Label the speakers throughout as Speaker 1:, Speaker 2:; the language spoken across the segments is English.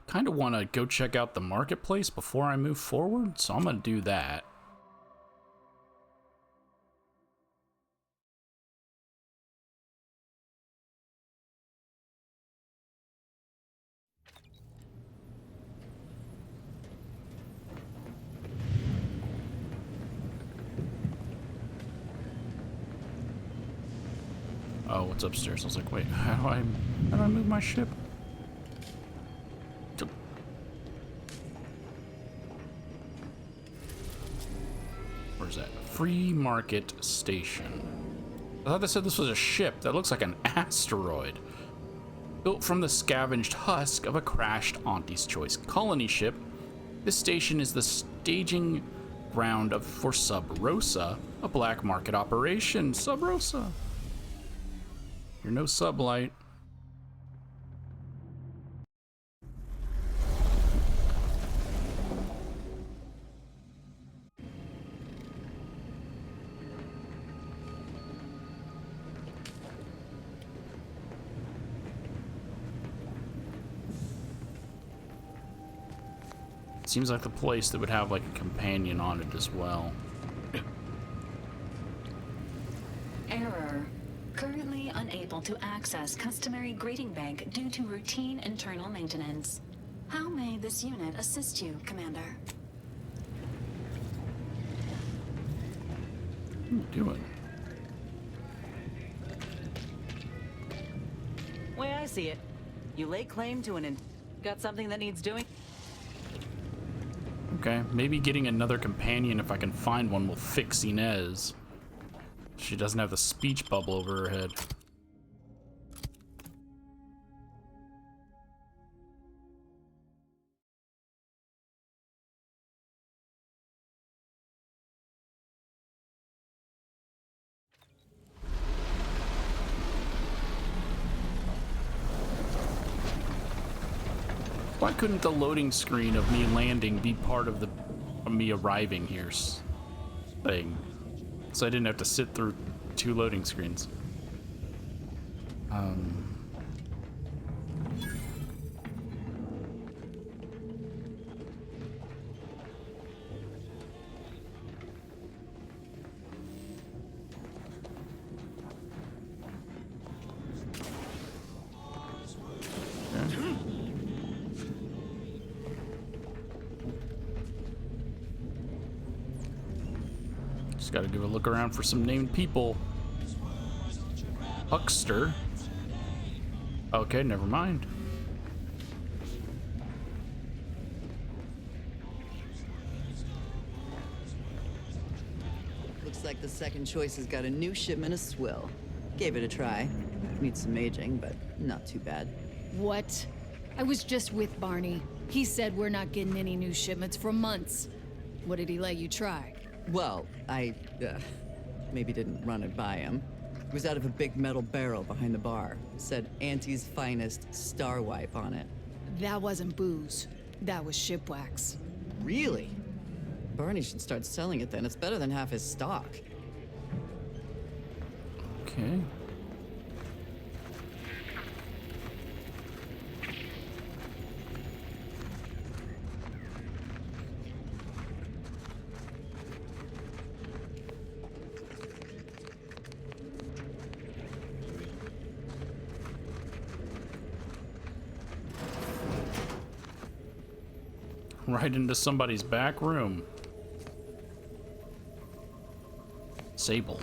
Speaker 1: kind of want to go check out the marketplace before I move forward, so I'm going to do that. Oh, what's upstairs? I was like, wait, how do I move my ship? Where's that? Free Market Station. I thought they said this was a ship. That looks like an asteroid. Built from the scavenged husk of a crashed Auntie's Choice colony ship, this station is the staging ground for Sub Rosa, a black market operation. Sub Rosa. You're no sublight. Seems like the place that would have like a companion on it as well.
Speaker 2: Error. Currently unable to access customary greeting bank due to routine internal maintenance. How may this unit assist you, Commander?
Speaker 1: What are you doing?
Speaker 3: Way I see it, you lay claim to got something that needs doing?
Speaker 1: Okay, maybe getting another companion, if I can find one, will fix Inez. She doesn't have the speech bubble over her head. Why couldn't the loading screen of me landing be part of me arriving here thing? So I didn't have to sit through 2 loading screens. Just gotta give a look around for some named people. Huckster. Okay, never mind.
Speaker 4: Looks like the second choice has got a new shipment of swill. Gave it a try. Needs some aging, but not too bad.
Speaker 5: What? I was just with Barney. He said we're not getting any new shipments for months. What did he let you try?
Speaker 4: Well, I, maybe didn't run it by him. It was out of a big metal barrel behind the bar. It said Auntie's Finest Star Wipe on it.
Speaker 5: That wasn't booze. That was ship wax.
Speaker 4: Really? Barney should start selling it then. It's better than half his stock.
Speaker 1: Okay. Right into somebody's back room. Disabled.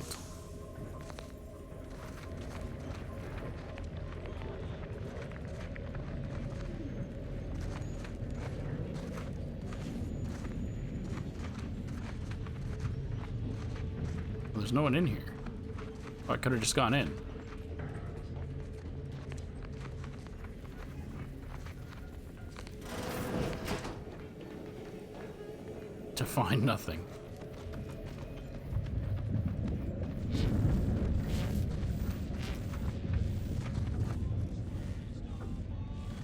Speaker 1: Well, there's no one in here. Oh, I could have just gone in. To find nothing.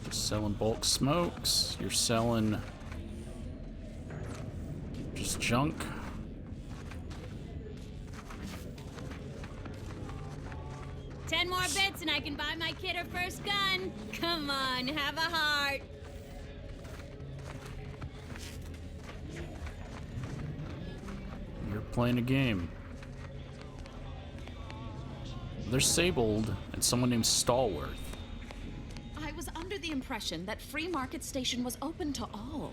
Speaker 1: Just selling bulk smokes. You're selling just junk.
Speaker 6: Ten more bits and I can buy my kid her first gun. Come on, have a heart.
Speaker 1: playing a game. There's Sabled and someone named Stallworth.
Speaker 7: I was under the impression that Free Market Station was open to all.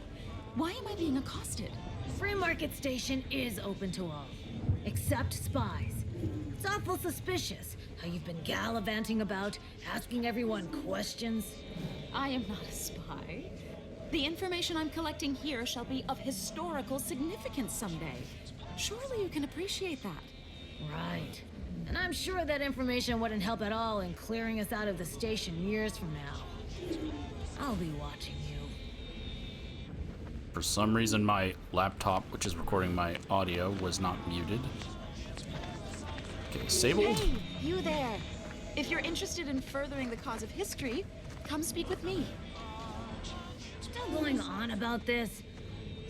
Speaker 7: Why am I being accosted?
Speaker 6: Free Market Station is open to all, except spies. It's awful suspicious how you've been gallivanting about, asking everyone questions.
Speaker 7: I am not a spy. The information I'm collecting here shall be of historical significance someday. Surely you can appreciate that.
Speaker 6: Right. And I'm sure that information wouldn't help at all in clearing us out of the station years from now. I'll be watching you.
Speaker 1: For some reason, my laptop, which is recording my audio, was not muted. Okay, Sabled.
Speaker 7: Hey, you there. If you're interested in furthering the cause of history, come speak with me.
Speaker 6: Still going on about this?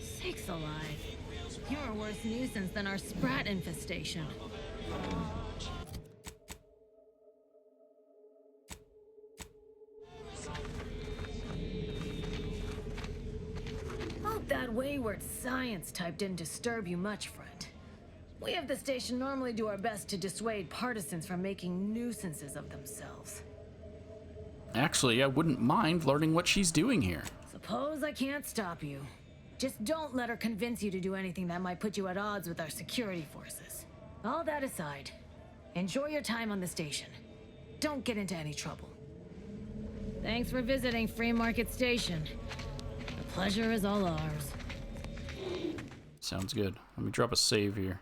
Speaker 6: Sakes alive. You're a worse nuisance than our sprat infestation. Hope that wayward science type didn't disturb you much, friend. We of the station normally do our best to dissuade partisans from making nuisances of themselves.
Speaker 1: Actually, I wouldn't mind learning what she's doing here.
Speaker 6: Suppose I can't stop you. Just don't let her convince you to do anything that might put you at odds with our security forces. All that aside, enjoy your time on the station. Don't get into any trouble. Thanks for visiting Free Market Station. The pleasure is all ours.
Speaker 1: Sounds good. Let me drop a save here.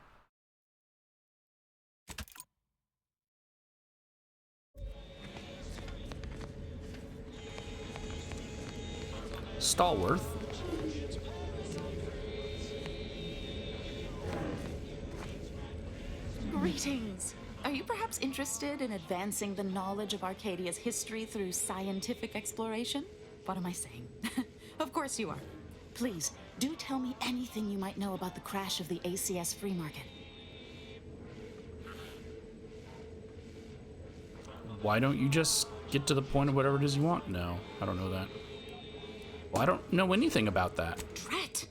Speaker 1: Stallworth.
Speaker 7: Greetings. Are you perhaps interested in advancing the knowledge of Arcadia's history through scientific exploration? What am I saying? Of course you are. Please, do tell me anything you might know about the crash of the ACS free market.
Speaker 1: Why don't you just get to the point of whatever it is you want? No, I don't know that. Well, I don't know anything about that.
Speaker 7: Drat!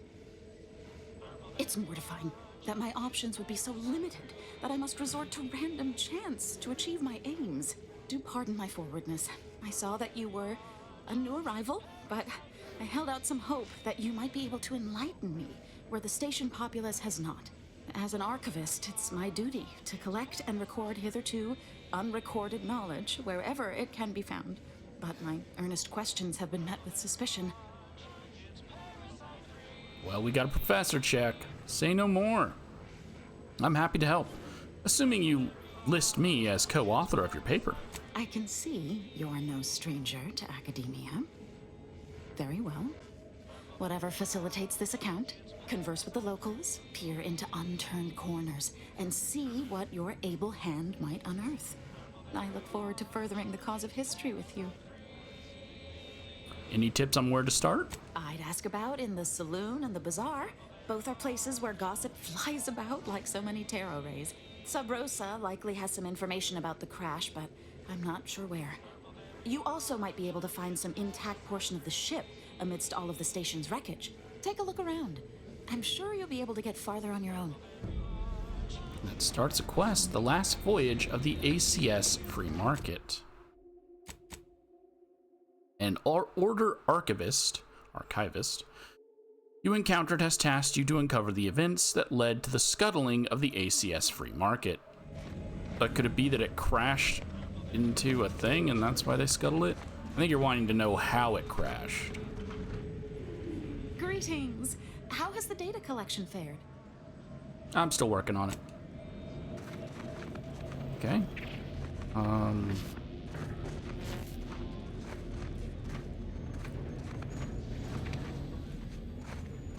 Speaker 7: It's mortifying that my options would be so limited that I must resort to random chance to achieve my aims. Do pardon my forwardness. I saw that you were a new arrival, but I held out some hope that you might be able to enlighten me where the station populace has not. As an archivist, it's my duty to collect and record hitherto unrecorded knowledge wherever it can be found. But my earnest questions have been met with suspicion.
Speaker 1: Well, we got a professor check. Say no more. I'm happy to help, assuming you list me as co-author of your paper.
Speaker 7: I can see you're no stranger to academia. Very well. Whatever facilitates this account, converse with the locals, peer into unturned corners, and see what your able hand might unearth. I look forward to furthering the cause of history with you.
Speaker 1: Any tips on where to start?
Speaker 7: I'd ask about in the saloon and the bazaar. Both are places where gossip flies about like so many tarot rays. Sub Rosa likely has some information about the crash, but I'm not sure where. You also might be able to find some intact portion of the ship amidst all of the station's wreckage. Take a look around. I'm sure you'll be able to get farther on your own.
Speaker 1: That starts a quest, the last voyage of the ACS free market. An order archivist you encountered has tasked you to uncover the events that led to the scuttling of the ACS free market. But could it be that it crashed into a thing and that's why they scuttled it? I think you're wanting to know how it crashed.
Speaker 7: Greetings. How has the data collection fared?
Speaker 1: I'm still working on it. Okay.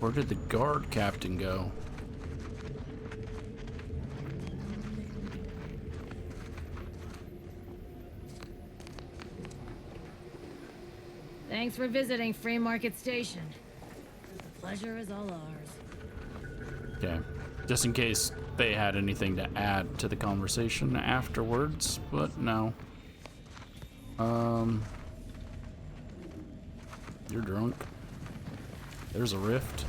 Speaker 1: Where did the guard captain go?
Speaker 6: Thanks for visiting Free Market Station. The pleasure is all ours.
Speaker 1: Okay. Just in case they had anything to add to the conversation afterwards, but no. You're drunk. There's a rift.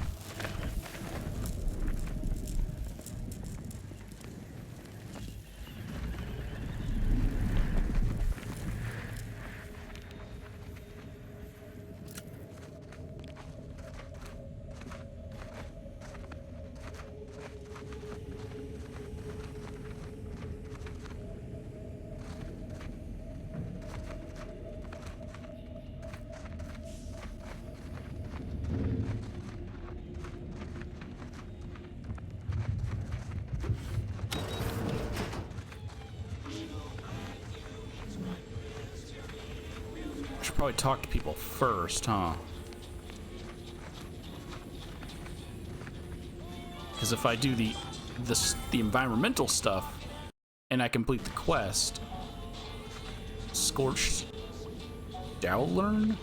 Speaker 1: probably talk to people first, huh? Because if I do the environmental stuff and I complete the quest, Scorched v.a.l.e.r.i.e,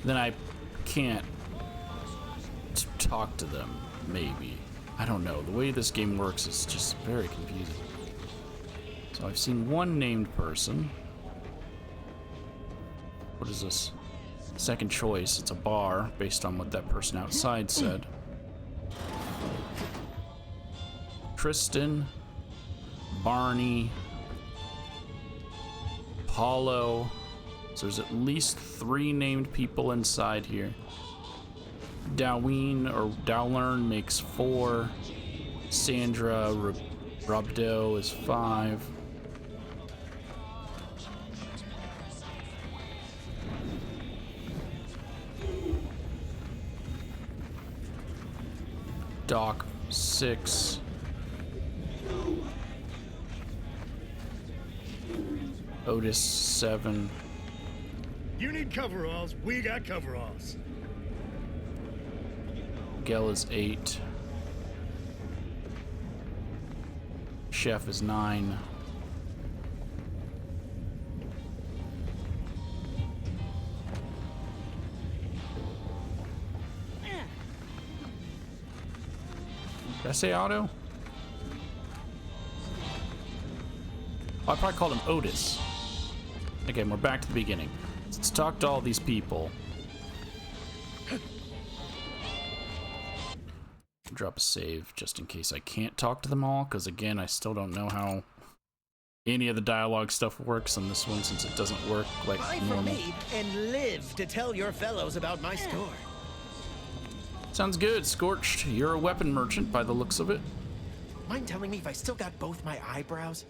Speaker 1: then I can't talk to them, maybe. I don't know. The way this game works is just very confusing. So I've seen one named person. What is this? Second choice. It's a bar based on what that person outside said. Tristan, Barney, Paulo. So there's at least 3 named people inside here. Doween or v.a.l.e.r.i.e makes 4. Sandra Robdo is 5. Doc 6. Otis 7.
Speaker 8: You need coveralls, we got coveralls.
Speaker 1: Gel is 8. Chef is 9. Did I say Otto? Oh, I probably called him Otis. Again, we're back to the beginning. Let's talk to all these people. Drop a save just in case I can't talk to them all, because again, I still don't know how any of the dialogue stuff works on this one, since it doesn't work like normal.
Speaker 9: Buy from me and live to tell your fellows about my store.
Speaker 1: Sounds good, Scorched. You're a weapon merchant by the looks of it.
Speaker 9: Mind telling me if I still got both my eyebrows?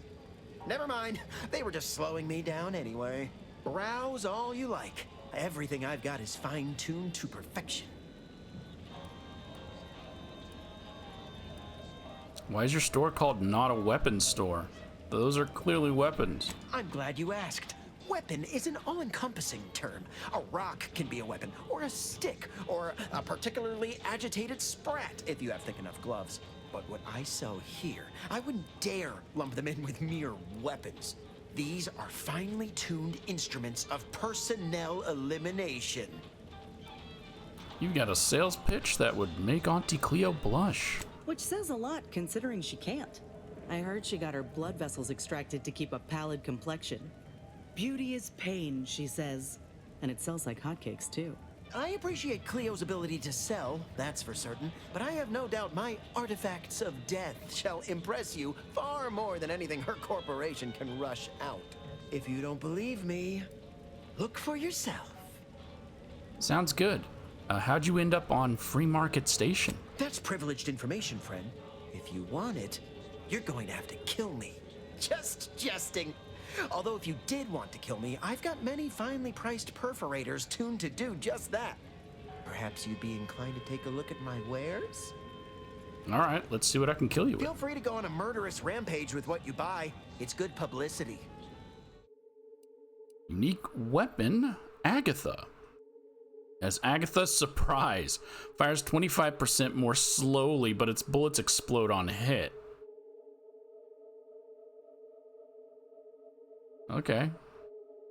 Speaker 9: Never mind. They were just slowing me down anyway. Browse all you like. Everything I've got is fine-tuned to perfection.
Speaker 1: Why is your store called Not a Weapons Store? Those are clearly weapons.
Speaker 9: I'm glad you asked. Weapon is an all-encompassing term. A rock can be a weapon, or a stick, or a particularly agitated sprat if you have thick enough gloves. But what I sell here, I wouldn't dare lump them in with mere weapons. These are finely tuned instruments of personnel elimination.
Speaker 1: You've got a sales pitch that would make Auntie Cleo blush.
Speaker 10: Which says a lot, considering she can't. I heard she got her blood vessels extracted to keep a pallid complexion. Beauty is pain, she says. And it sells like hotcakes, too.
Speaker 9: I appreciate Cleo's ability to sell, that's for certain, but I have no doubt my artifacts of death shall impress you far more than anything her corporation can rush out. If you don't believe me, look for yourself.
Speaker 1: Sounds good. How'd you end up on Free Market Station?
Speaker 9: That's privileged information, friend. If you want it, you're going to have to kill me. Just jesting. Although if you did want to kill me, I've got many finely priced perforators tuned to do just that. Perhaps you'd be inclined to take a look at my wares?
Speaker 1: All right, let's see what I can kill you with.
Speaker 9: Feel free to go on a murderous rampage with what you buy. It's good publicity.
Speaker 1: Unique weapon, Agatha. As Agatha's Surprise. Fires 25% more slowly, but its bullets explode on hit. Okay.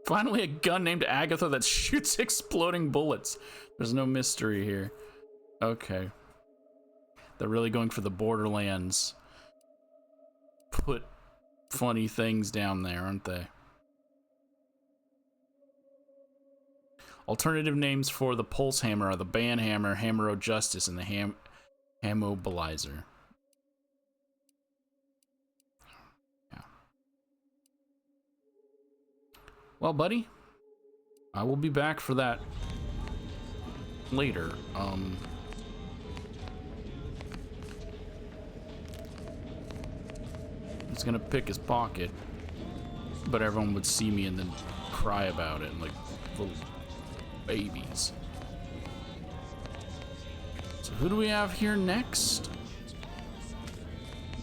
Speaker 1: Finally, a gun named Agatha that shoots exploding bullets. There's no mystery here. Okay. They're really going for the Borderlands. Put funny things down there, aren't they? Alternative names for the Pulse Hammer are the Ban Hammer, Hammer of Justice, and the Hammobilizer. Yeah. Well, buddy, I will be back for that later. He's gonna pick his pocket, but everyone would see me and then cry about it, like little babies. So who do we have here next?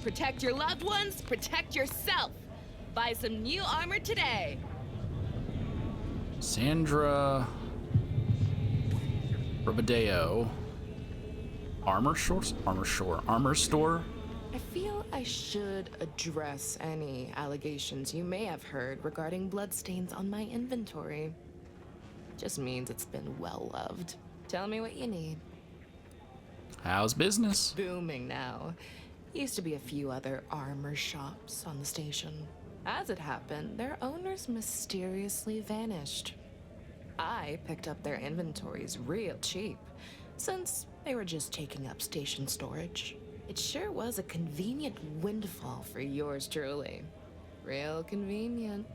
Speaker 11: Protect your loved ones, protect yourself. Buy some new armor today.
Speaker 1: Sandra Robadeo. Armor store?
Speaker 11: I feel I should address any allegations you may have heard regarding bloodstains on my inventory. Just means it's been well loved. Tell me what you need.
Speaker 1: How's business?
Speaker 11: Booming now. Used to be a few other armor shops on the station. As it happened, their owners mysteriously vanished. I picked up their inventories real cheap, since they were just taking up station storage. It sure was a convenient windfall for yours truly. Real convenient.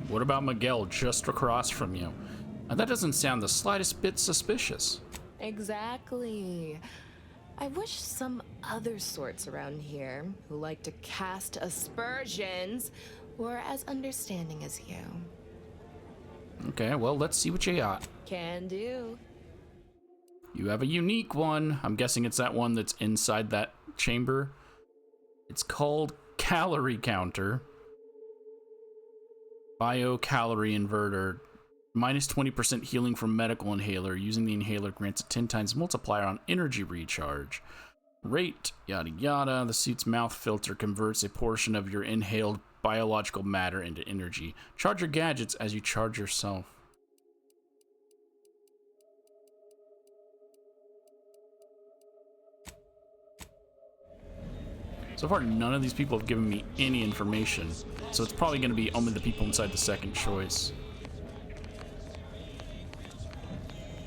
Speaker 1: What about Miguel just across from you? That doesn't sound the slightest bit suspicious.
Speaker 11: Exactly. I wish some other sorts around here who like to cast aspersions were as understanding as you.
Speaker 1: Okay, well, let's see what you got.
Speaker 11: Can do.
Speaker 1: You have a unique one. I'm guessing it's that one that's inside that chamber. It's called Calorie Counter. Bio-calorie inverter. Minus 20% healing from medical inhaler. Using the inhaler grants a 10 times multiplier on energy recharge. Rate, yada yada. The suit's mouth filter converts a portion of your inhaled biological matter into energy. Charge your gadgets as you charge yourself. So far, none of these people have given me any information, so it's probably going to be only the people inside the second choice.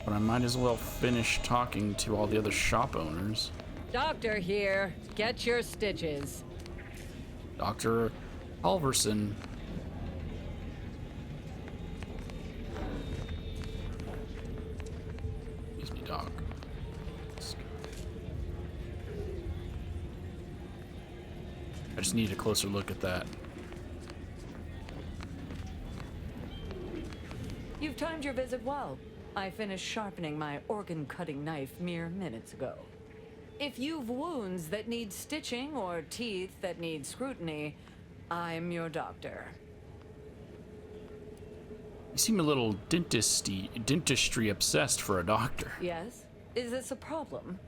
Speaker 1: But I might as well finish talking to all the other shop owners.
Speaker 12: Doctor here. Get your stitches.
Speaker 1: Dr. Halverson. Excuse me, Doc. I just need a closer look at that.
Speaker 12: You've timed your visit well. I finished sharpening my organ-cutting knife mere minutes ago. If you've wounds that need stitching or teeth that need scrutiny, I'm your doctor.
Speaker 1: You seem a little dentistry obsessed for a doctor.
Speaker 12: Yes? Is this a problem?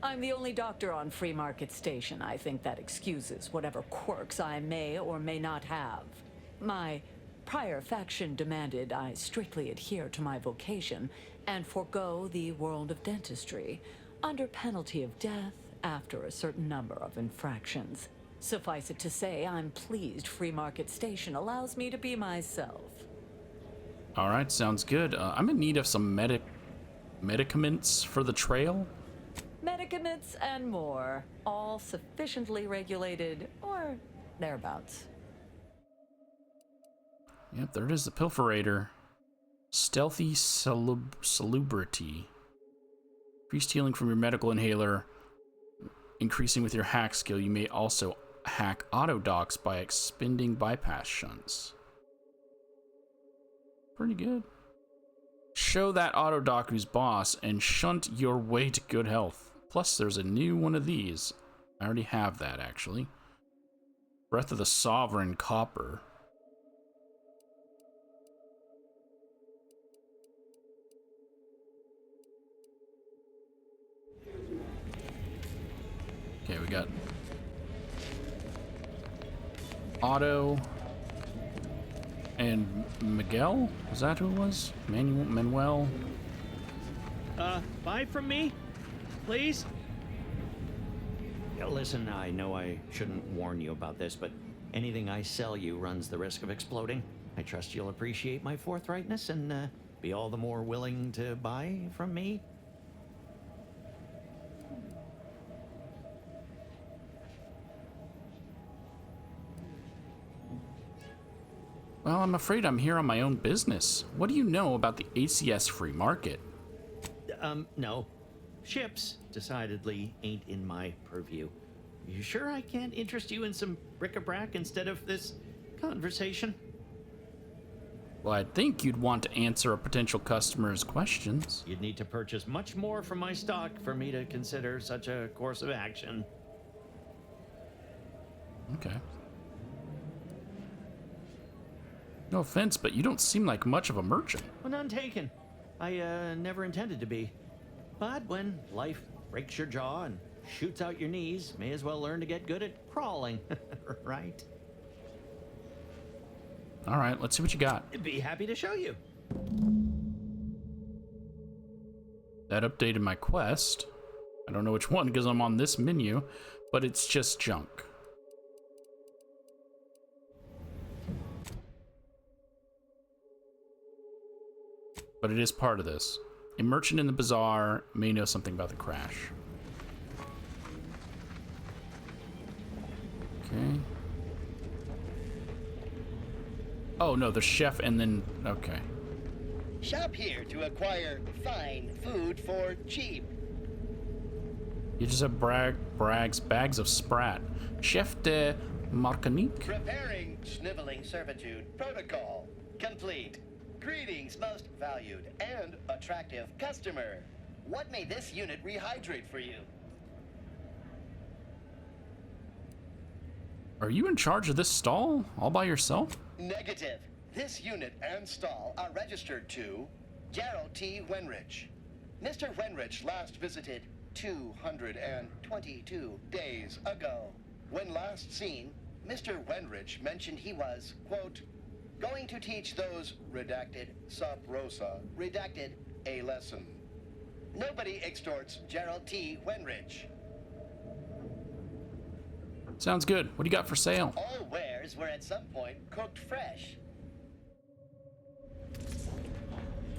Speaker 12: I'm the only doctor on Free Market Station. I think that excuses whatever quirks I may or may not have. My prior faction demanded I strictly adhere to my vocation and forego the world of dentistry, under penalty of death after a certain number of infractions. Suffice it to say, I'm pleased Free Market Station allows me to be myself.
Speaker 1: All right, sounds good. I'm in need of some medicaments for the trail.
Speaker 12: Medicaments and more, all sufficiently regulated or thereabouts.
Speaker 1: Yep, there it is, the Pilferator. Stealthy Salubrity. Increased healing from your medical inhaler. Increasing with your hack skill, you may also hack auto docks by expending bypass shunts. Pretty good. Show that auto dock who's boss and shunt your way to good health. Plus, there's a new one of these. I already have that, actually. Breath of the Sovereign Copper. Okay, we got Otto and Miguel? Was that who it was? Manuel?
Speaker 13: Buy from me? Please?
Speaker 14: Yeah, listen, I know I shouldn't warn you about this, but anything I sell you runs the risk of exploding. I trust you'll appreciate my forthrightness and be all the more willing to buy from me.
Speaker 1: Well, I'm afraid I'm here on my own business. What do you know about the ACS free market?
Speaker 14: No. Ships decidedly ain't in my purview. You sure I can't interest you in some bric-a-brac instead of this conversation?
Speaker 1: Well, I'd think you'd want to answer a potential customer's questions.
Speaker 14: You'd need to purchase much more from my stock for me to consider such a course of action.
Speaker 1: Okay. No offense, but you don't seem like much of a merchant.
Speaker 14: Well, none taken. I never intended to be. But when life breaks your jaw and shoots out your knees, may as well learn to get good at crawling, right?
Speaker 1: All right, let's see what you got.
Speaker 14: I'd be happy to show you.
Speaker 1: That updated my quest. I don't know which one because I'm on this menu, but it's just junk. But it is part of this. A merchant in the bazaar may know something about the crash. Okay. Oh no, the chef and then, okay.
Speaker 15: Shop here to acquire fine food for cheap.
Speaker 1: You just have bags of Sprat. Chef de Marcanique.
Speaker 15: Preparing sniveling servitude protocol complete. Greetings, most valued and attractive customer. What may this unit rehydrate for you?
Speaker 1: Are you in charge of this stall all by yourself?
Speaker 15: Negative. This unit and stall are registered to Gerald T. Wenrich. Mr. Wenrich last visited 222 days ago. When last seen, Mr. Wenrich mentioned he was, quote, going to teach those, redacted, sub rosa, redacted, a lesson. Nobody extorts Gerald T. Wenrich.
Speaker 1: Sounds good. What do you got for sale?
Speaker 15: All wares were at some point cooked fresh.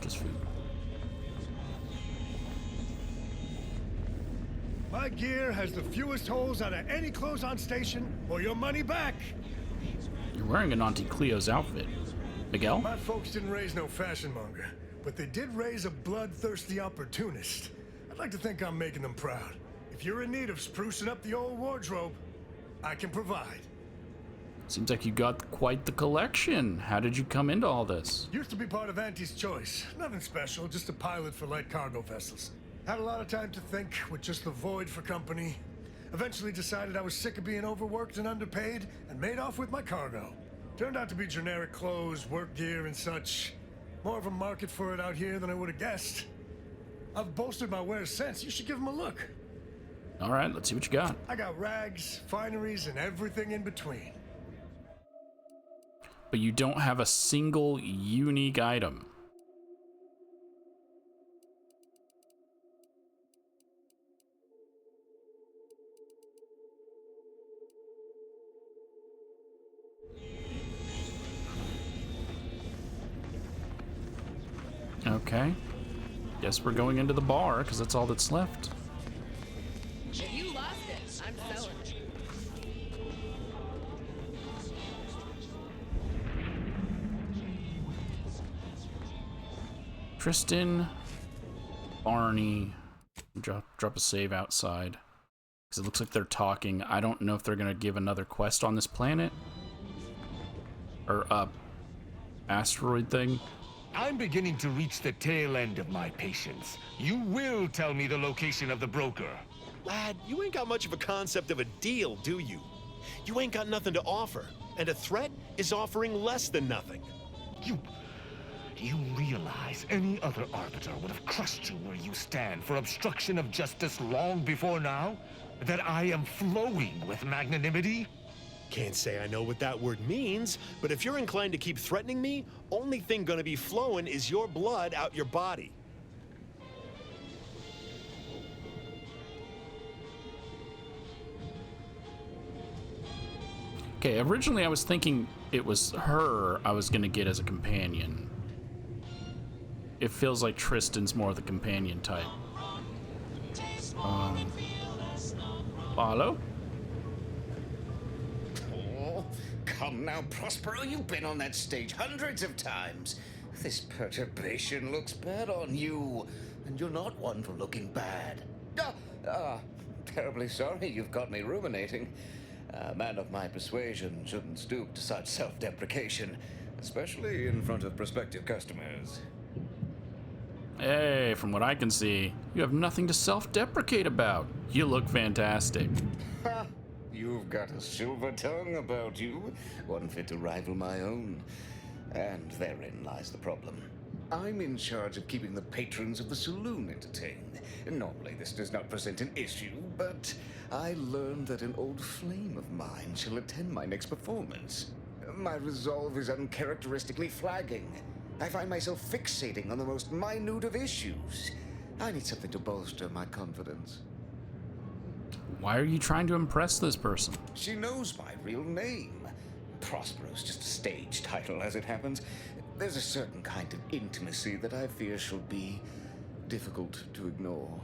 Speaker 1: Just food.
Speaker 8: My gear has the fewest holes out of any clothes on station, or your money back.
Speaker 1: You're wearing an Auntie Cleo's outfit. Miguel?
Speaker 8: My folks didn't raise no fashion monger, but they did raise a bloodthirsty opportunist. I'd like to think I'm making them proud. If you're in need of sprucing up the old wardrobe, I can provide.
Speaker 1: Seems like you got quite the collection. How did you come into all this?
Speaker 8: Used to be part of Auntie's choice. Nothing special, just a pilot for light cargo vessels. Had a lot of time to think with just the void for company. Eventually decided I was sick of being overworked and underpaid and made off with my cargo. Turned out to be generic clothes, work gear, and such. More of a market for it out here than I would have guessed. I've bolstered my wares since. You should give them a look.
Speaker 1: All right, let's see what you got.
Speaker 8: I got rags, fineries, and everything in between.
Speaker 1: But you don't have a single unique item. Okay. Guess we're going into the bar, because that's all that's left.
Speaker 16: If you lost it, I'm selling.
Speaker 1: Tristan, Barney, drop a save outside. Because it looks like they're talking. I don't know if they're going to give another quest on this planet. Or, asteroid thing.
Speaker 17: I'm beginning to reach the tail end of my patience. You will tell me the location of the broker.
Speaker 9: Lad, you ain't got much of a concept of a deal, do you? You ain't got nothing to offer, and a threat is offering less than nothing.
Speaker 17: You realize any other arbiter would have crushed you where you stand for obstruction of justice long before now? That I am flowing with magnanimity?
Speaker 9: Can't say I know what that word means, but if you're inclined to keep threatening me, only thing gonna be flowing is your blood out your body.
Speaker 1: Okay, originally I was thinking it was her I was gonna get as a companion. It feels like Tristan's more the companion type. Follow?
Speaker 18: Oh, come now, Prospero, you've been on that stage hundreds of times. This perturbation looks bad on you, and you're not one for looking bad. Terribly sorry you've got me ruminating. A man of my persuasion shouldn't stoop to such self-deprecation, especially in front of prospective customers.
Speaker 1: Hey, from what I can see, you have nothing to self-deprecate about. You look fantastic.
Speaker 18: Ha! You've got a silver tongue about you, one fit to rival my own. And therein lies the problem. I'm in charge of keeping the patrons of the saloon entertained. Normally this does not present an issue, but I learned that an old flame of mine shall attend my next performance. My resolve is uncharacteristically flagging. I find myself fixating on the most minute of issues. I need something to bolster my confidence.
Speaker 1: Why are you trying to impress this person?
Speaker 18: She knows my real name. Prospero's just a stage title, as it happens. There's a certain kind of intimacy that I fear shall be difficult to ignore.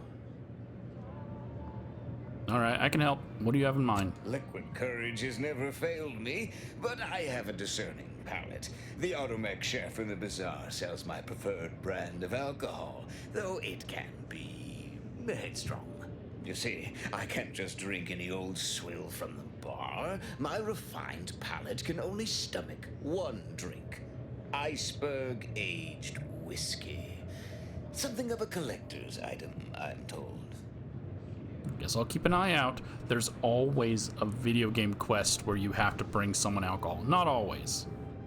Speaker 1: All right, I can help. What do you have in mind?
Speaker 18: Liquid courage has never failed me, but I have a discerning palate. The automech chef in the bazaar sells my preferred brand of alcohol, though it can be headstrong. You see, I can't just drink any old swill from the bar. My refined palate can only stomach one drink. Iceberg aged whiskey. Something of a collector's item, I'm told.
Speaker 1: Guess I'll keep an eye out. There's always a video game quest where you have to bring someone alcohol. Not always,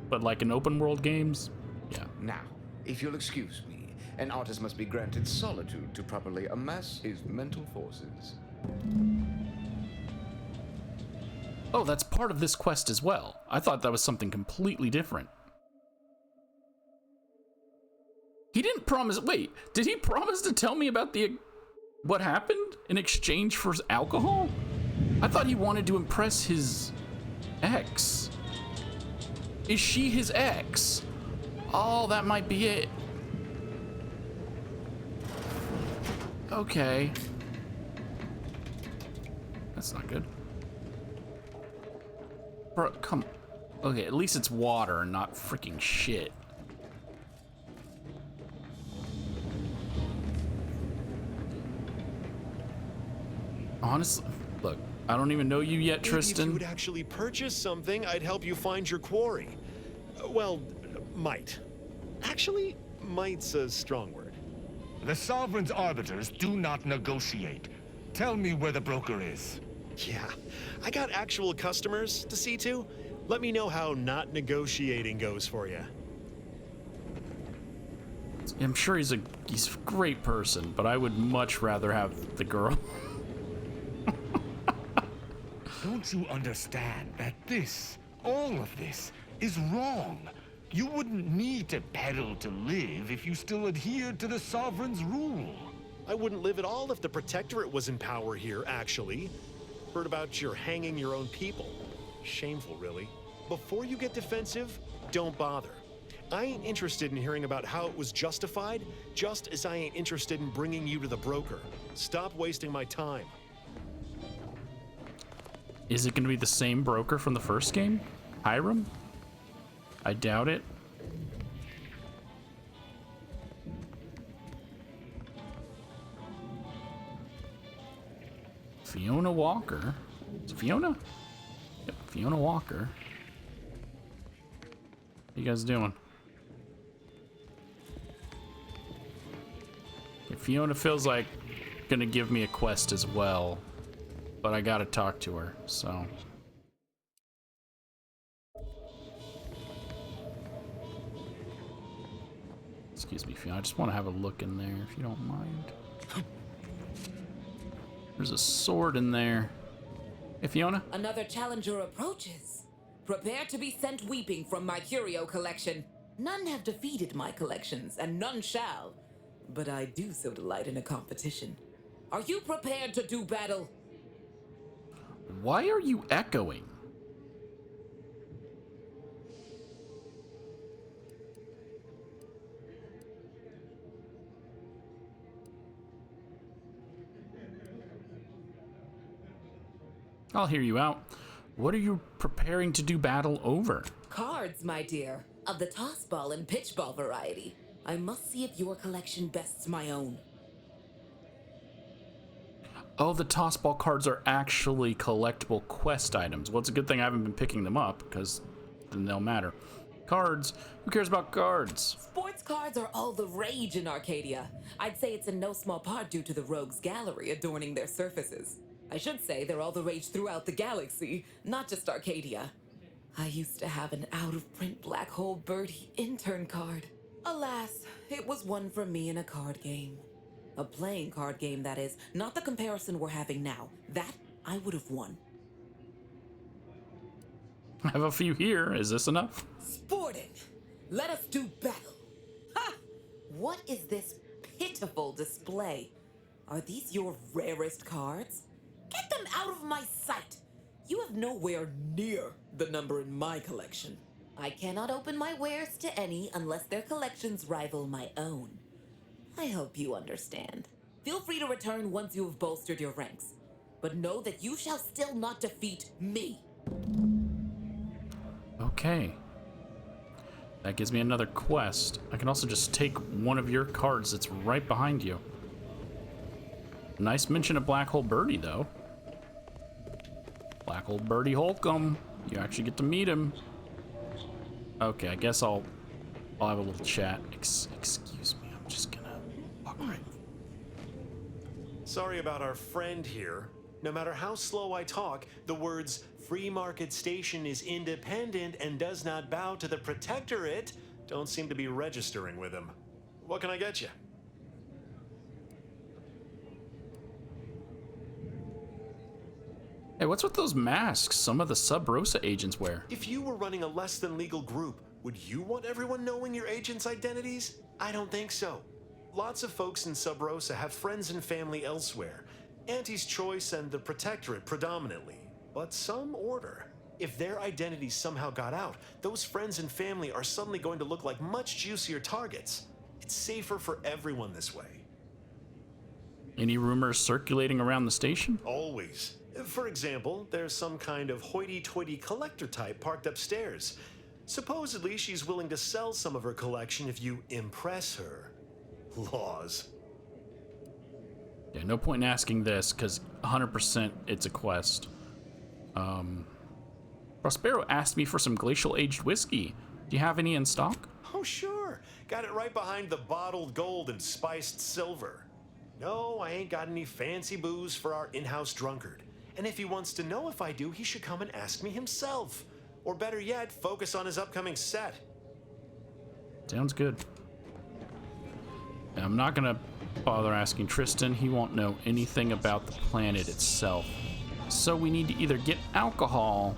Speaker 1: but like in open world games, yeah.
Speaker 18: Now, if you'll excuse me, an artist must be granted solitude to properly amass his mental forces.
Speaker 1: Oh, that's part of this quest as well. I thought that was something completely different. He didn't promise. Wait, did he promise to tell me about what happened in exchange for alcohol? I thought he wanted to impress his ex. Is she his ex? Oh, that might be it. Okay. That's not good. Bro, come. Okay, at least it's water and not freaking shit. Honestly, look, I don't even know you yet, Tristan.
Speaker 19: If you would actually purchase something, I'd help you find your quarry. Well, might. Actually, might's a strong word.
Speaker 17: The Sovereign's arbiters do not negotiate. Tell me where the broker is.
Speaker 19: Yeah, I got actual customers to see to. Let me know how not negotiating goes for you.
Speaker 1: I'm sure he's a great person, but I would much rather have the girl.
Speaker 17: Don't you understand that this, all of this, is wrong? You wouldn't need to peddle to live if you still adhered to the Sovereign's rule.
Speaker 19: I wouldn't live at all if the Protectorate was in power here, actually. Heard about your hanging your own people. Shameful, really. Before you get defensive, don't bother. I ain't interested in hearing about how it was justified, just as I ain't interested in bringing you to the broker. Stop wasting my time.
Speaker 1: Is it going to be the same broker from the first game? Hiram? I doubt it. Fiona Walker. Is it Fiona? Yep, Fiona Walker. What you guys doing? Okay, Fiona feels like gonna give me a quest as well, but I gotta talk to her, so. Excuse me, Fiona. I just want to have a look in there, if you don't mind. There's a sword in there. Hey, Fiona?
Speaker 20: Another challenger approaches. Prepare to be sent weeping from my curio collection. None have defeated my collections, and none shall. But I do so delight in a competition. Are you prepared to do battle?
Speaker 1: Why are you echoing? I'll hear you out. What are you preparing to do battle over?
Speaker 20: Cards, my dear, of the toss ball and pitch ball variety. I must see if your collection bests my own.
Speaker 1: Oh, the toss ball cards are actually collectible quest items. Well, it's a good thing I haven't been picking them up, because then they'll matter. Cards? Who cares about cards?
Speaker 20: Sports cards are all the rage in Arcadia. I'd say it's in no small part due to the rogues gallery adorning their surfaces. I should say they're all the rage throughout the galaxy, not just Arcadia. I used to have an out-of-print black hole birdie intern card. Alas, it was one for me in a card game. A playing card game, that is, not the comparison we're having now. That I would have won.
Speaker 1: I have a few here. Is this enough?
Speaker 20: Sporting! Let us do battle! Ha! What is this pitiful display? Are these your rarest cards? Get them out of my sight! You have nowhere near the number in my collection. I cannot open my wares to any unless their collections rival my own. I hope you understand. Feel free to return once you have bolstered your ranks. But know that you shall still not defeat me.
Speaker 1: Okay. That gives me another quest. I can also just take one of your cards that's right behind you. Nice mention of Black Hole Birdie, though. Black Hole Birdie Holcomb. You actually get to meet him. Okay, I guess I'll have a little chat. Excuse me, I'm just gonna walk right.
Speaker 19: Sorry about our friend here. No matter how slow I talk, the words "free market station is independent and does not bow to the protectorate" don't seem to be registering with him. What can I get you?
Speaker 1: Hey, what's with those masks some of the Sub Rosa agents wear?
Speaker 19: If you were running a less than legal group, would you want everyone knowing your agents' identities? I don't think so. Lots of folks in Sub Rosa have friends and family elsewhere. Auntie's Choice and the Protectorate predominantly, but some order. If their identities somehow got out, those friends and family are suddenly going to look like much juicier targets. It's safer for everyone this way.
Speaker 1: Any rumors circulating around the station?
Speaker 19: Always. For example, there's some kind of hoity-toity collector type parked upstairs. Supposedly, she's willing to sell some of her collection if you impress her. Laws.
Speaker 1: Yeah, no point in asking this, because 100% it's a quest. Prospero asked me for some glacial-aged whiskey. Do you have any in stock?
Speaker 19: Oh, sure. Got it right behind the bottled gold and spiced silver. No, I ain't got any fancy booze for our in-house drunkard. And if he wants to know if I do, he should come and ask me himself. Or better yet, focus on his upcoming set.
Speaker 1: Sounds good. And I'm not gonna bother asking Tristan. He won't know anything about the planet itself. So we need to either get alcohol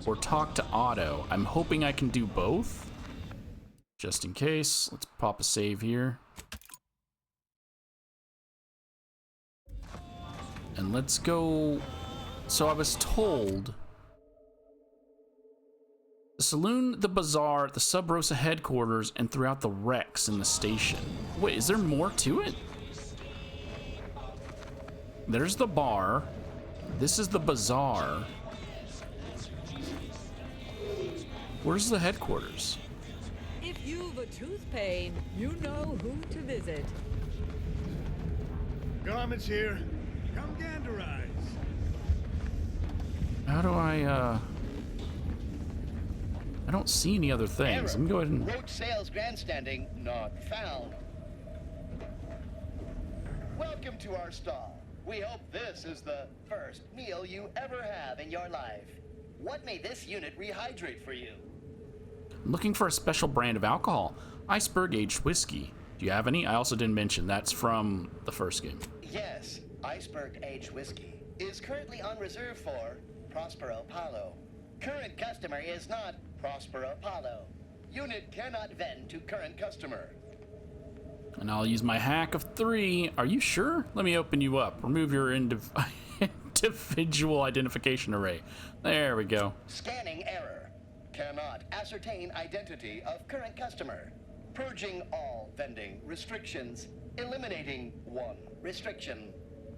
Speaker 1: or talk to Otto. I'm hoping I can do both. Just in case, let's pop a save here. And let's go. So I was told the saloon, the bazaar, the Sub Rosa headquarters, and throughout the wrecks in the station. Wait, is there more to it? There's the bar. This is the bazaar. Where's the headquarters?
Speaker 12: If you've a tooth pain, you know who to visit.
Speaker 8: Garment's here. Come ganderize.
Speaker 1: How do I don't see any other things. Let me go ahead and...
Speaker 15: Road sales grandstanding not found. Welcome to our stall. We hope this is the first meal you ever have in your life. What may this unit rehydrate for you?
Speaker 1: I'm looking for a special brand of alcohol. Iceberg aged whiskey. Do you have any? I also didn't mention that's from the first game.
Speaker 15: Yes, Iceberg aged whiskey is currently on reserve for Prospero Paulo. Current customer is not Prospero Paulo. Unit cannot vend to current customer.
Speaker 1: And I'll use my hack of 3. Are you sure? Let me open you up. Remove your individual identification array. There we go.
Speaker 15: Scanning error. Cannot ascertain identity of current customer. Purging all vending restrictions. Eliminating 1 restriction.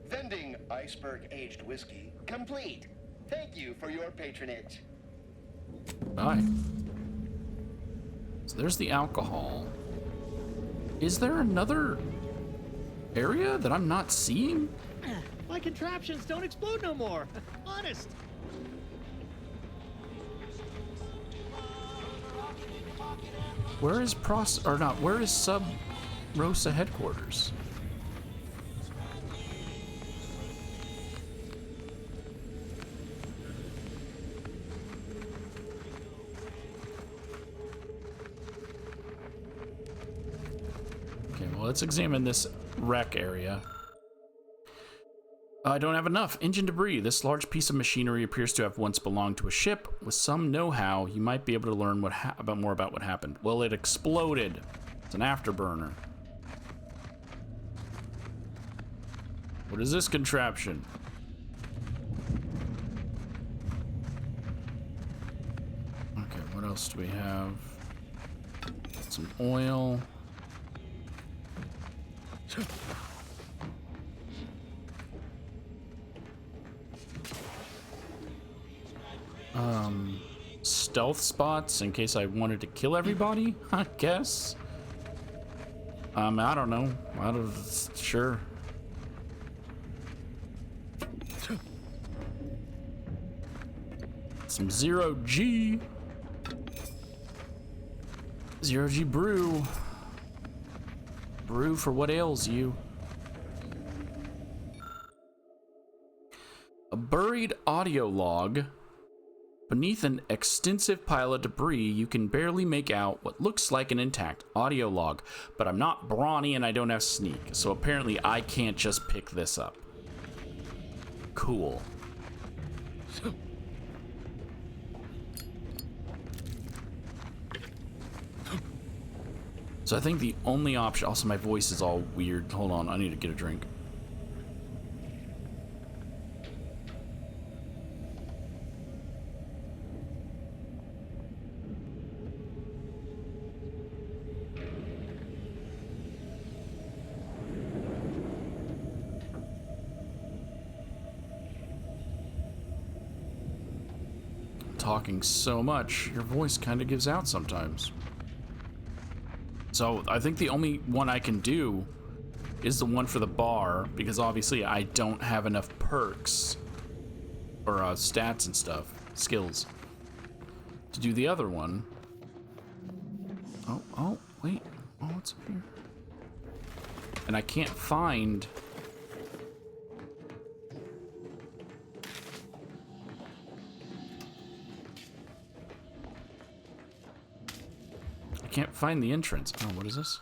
Speaker 15: Vending Iceberg aged whiskey complete. Thank you for your patronage.
Speaker 1: Bye. So there's the alcohol. Is there another area that I'm not seeing?
Speaker 13: My contraptions don't explode no more. Honest.
Speaker 1: Where is where is Sub Rosa headquarters? let's examine this wreck area. I don't have enough. Engine debris. This large piece of machinery appears to have once belonged to a ship. With some know-how, you might be able to learn more about what happened. Well, it exploded. It's an afterburner. What is this contraption? Okay, what else do we have? Some oil. Stealth spots in case I wanted to kill everybody, I guess. I don't know. Sure. Some zero G brew. Brew for what ails you. A buried audio log. Beneath an extensive pile of debris, you can barely make out what looks like an intact audio log, but I'm not brawny and I don't have sneak, so apparently I can't just pick this up. Cool. So I think the only option, also my voice is all weird. Hold on, I need to get a drink. Talking so much, your voice kind of gives out sometimes. So I think the only one I can do is the one for the bar, because obviously I don't have enough perks or stats and stuff, skills, to do the other one. Oh, wait. Oh, what's up here? And I can't find... Can't find the entrance. Oh, what is this?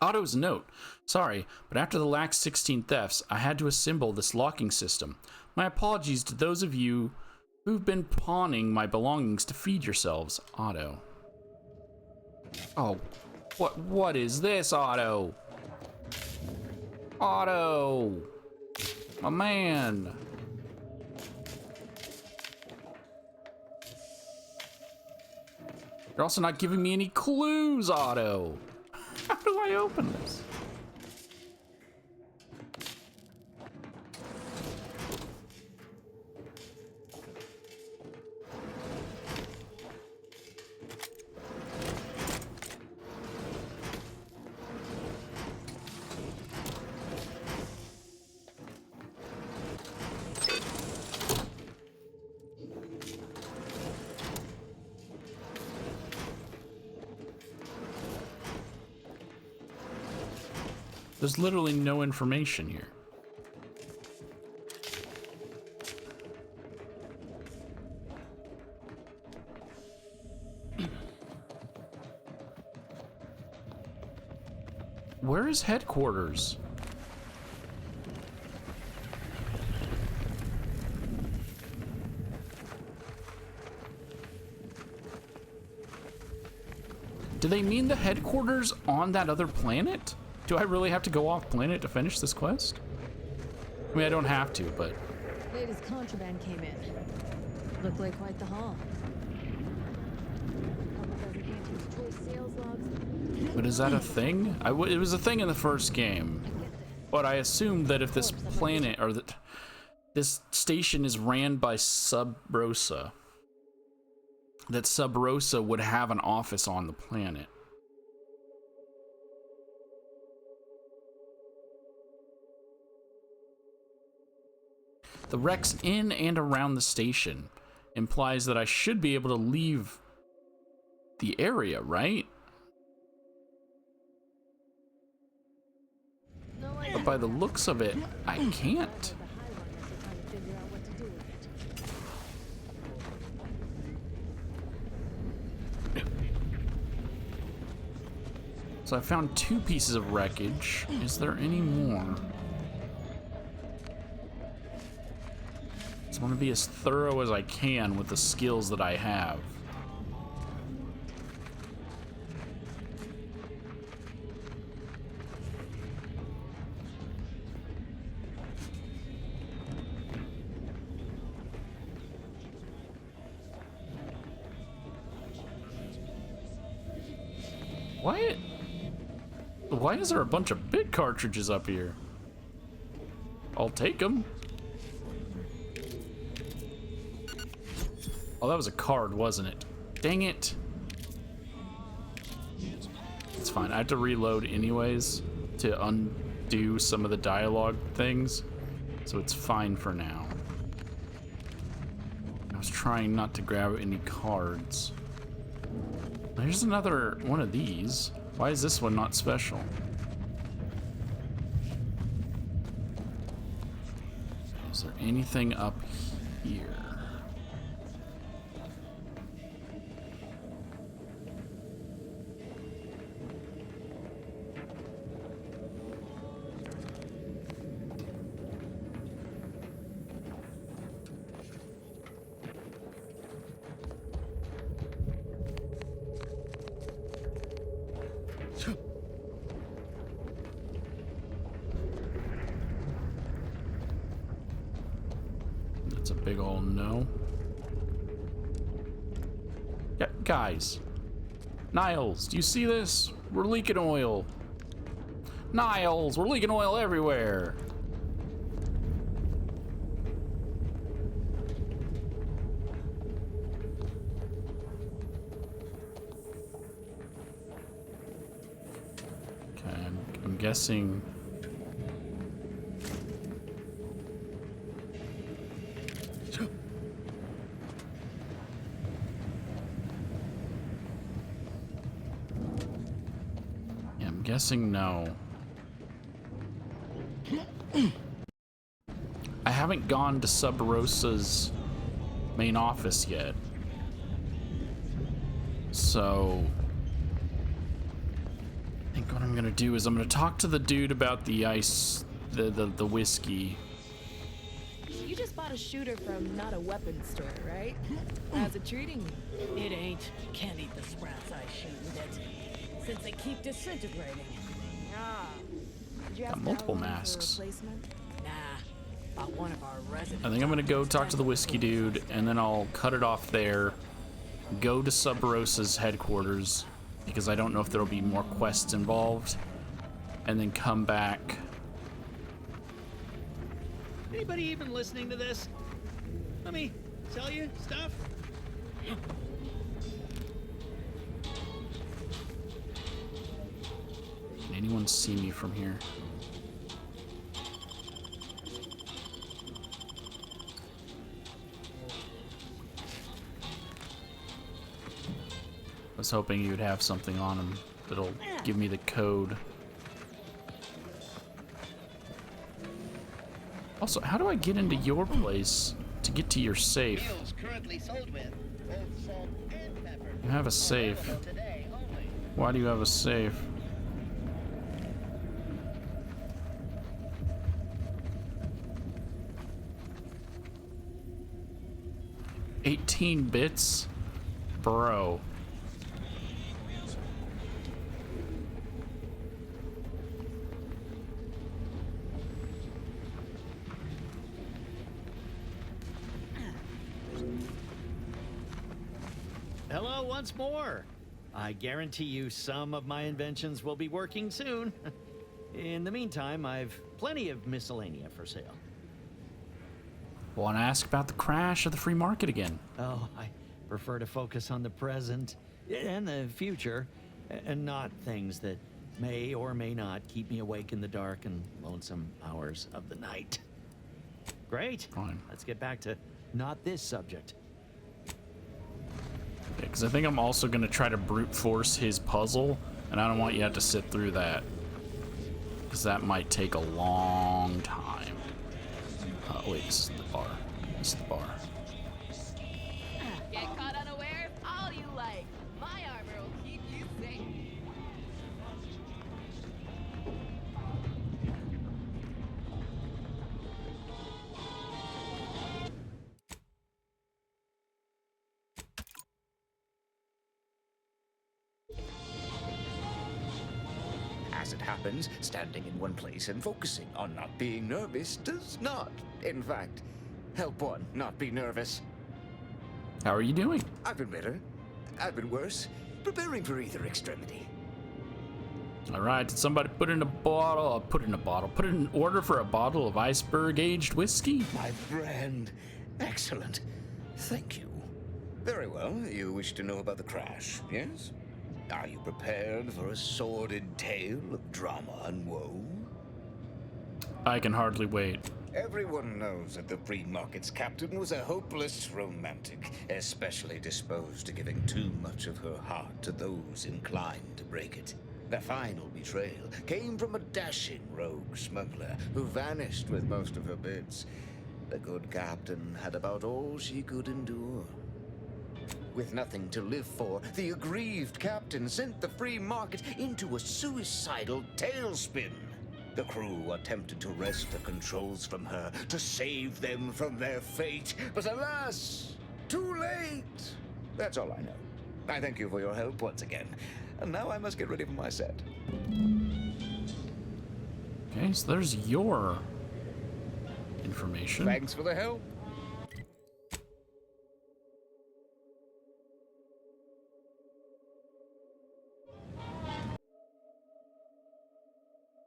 Speaker 1: Otto's note. Sorry, but after the last 16 thefts, I had to assemble this locking system. My apologies to those of you who've been pawning my belongings to feed yourselves. Otto. Oh, what is this, Otto? Otto! My man! You're also not giving me any clues, Otto. How do I open this? There's literally no information here. Where is headquarters? Do they mean the headquarters on that other planet? Do I really have to go off planet to finish this quest? I mean, I don't have to, but...
Speaker 5: Latest contraband came in. Looked like quite the haul.
Speaker 1: But is that a thing? It was a thing in the first game. But I assumed that if this planet, or that this station is ran by Sub Rosa, that Sub Rosa would have an office on the planet. The wrecks in and around the station implies that I should be able to leave the area, right? But by the looks of it, I can't. So I found 2 pieces of wreckage. Is there any more? So I'm gonna be as thorough as I can with the skills that I have. Why is there a bunch of bit cartridges up here? I'll take them. Oh, that was a card, wasn't it? Dang it. It's fine. I have to reload anyways to undo some of the dialogue things. So it's fine for now. I was trying not to grab any cards. There's another one of these. Why is this one not special? Is there anything up here? That's a big ol' no. Yeah, guys. Niles, do you see this? We're leaking oil. Niles, we're leaking oil everywhere. Okay, I'm guessing. Guessing no. I haven't gone to Sub Rosa's main office yet. So I think what I'm gonna do is I'm gonna talk to the dude about the ice, the whiskey.
Speaker 16: You just bought a shooter from not a weapons store, right? How's it treating you?
Speaker 6: It ain't. Can't eat the sprats I shoot with it. Since they keep disintegrating.
Speaker 16: Ah. Did you
Speaker 1: Got
Speaker 16: ask
Speaker 1: multiple
Speaker 16: Caroline for a
Speaker 1: masks.
Speaker 16: replacement?
Speaker 6: Nah. About one of our residents.
Speaker 1: I think I'm gonna go talk to the whiskey dude and then I'll cut it off there. Go to Sub Rosa's headquarters because I don't know if there'll be more quests involved. And then come back.
Speaker 13: Anybody even listening to this? Let me sell you stuff.
Speaker 1: Can anyone see me from here? I was hoping you would have something on him that'll give me the code. Also, how do I get into your place to get to your safe? You have a safe. Why do you have a safe? $18 bits? Bro.
Speaker 14: Hello once more. I guarantee you some of my inventions will be working soon. In the meantime, I've plenty of miscellanea for sale.
Speaker 1: Want to ask about the crash of the free market again?
Speaker 14: Oh, I prefer to focus on the present and the future, and not things that may or may not keep me awake in the dark and lonesome hours of the night. Great.
Speaker 1: Fine.
Speaker 14: Let's get back to not this subject.
Speaker 1: Yeah, because I think I'm also going to try to brute force his puzzle, and I don't want you to have to sit through that. Because that might take a long time. Wait, this is the bar. This is the bar.
Speaker 16: Get caught unawares all you like. My armor will keep you safe.
Speaker 18: happens, standing in one place and focusing on not being nervous does not, in fact, help one not be nervous.
Speaker 1: How are you doing?
Speaker 18: I've been better. I've been worse. Preparing for either extremity.
Speaker 1: All right, did somebody put in an order for a bottle of iceberg aged whiskey?
Speaker 18: My friend. Excellent. Thank you. Very well. You wish to know about the crash, yes? Are you prepared for a sordid tale of drama and woe?
Speaker 1: I can hardly wait.
Speaker 18: Everyone knows that the free market's captain was a hopeless romantic, especially disposed to giving too much of her heart to those inclined to break it. The final betrayal came from a dashing rogue smuggler who vanished with most of her bids. The good captain had about all she could endure. With nothing to live for, the aggrieved captain sent the free market into a suicidal tailspin. The crew attempted to wrest the controls from her to save them from their fate, but alas, too late. That's all I know. I thank you for your help once again. And now I must get ready for my set.
Speaker 1: Okay, so there's your information.
Speaker 18: Thanks for the help.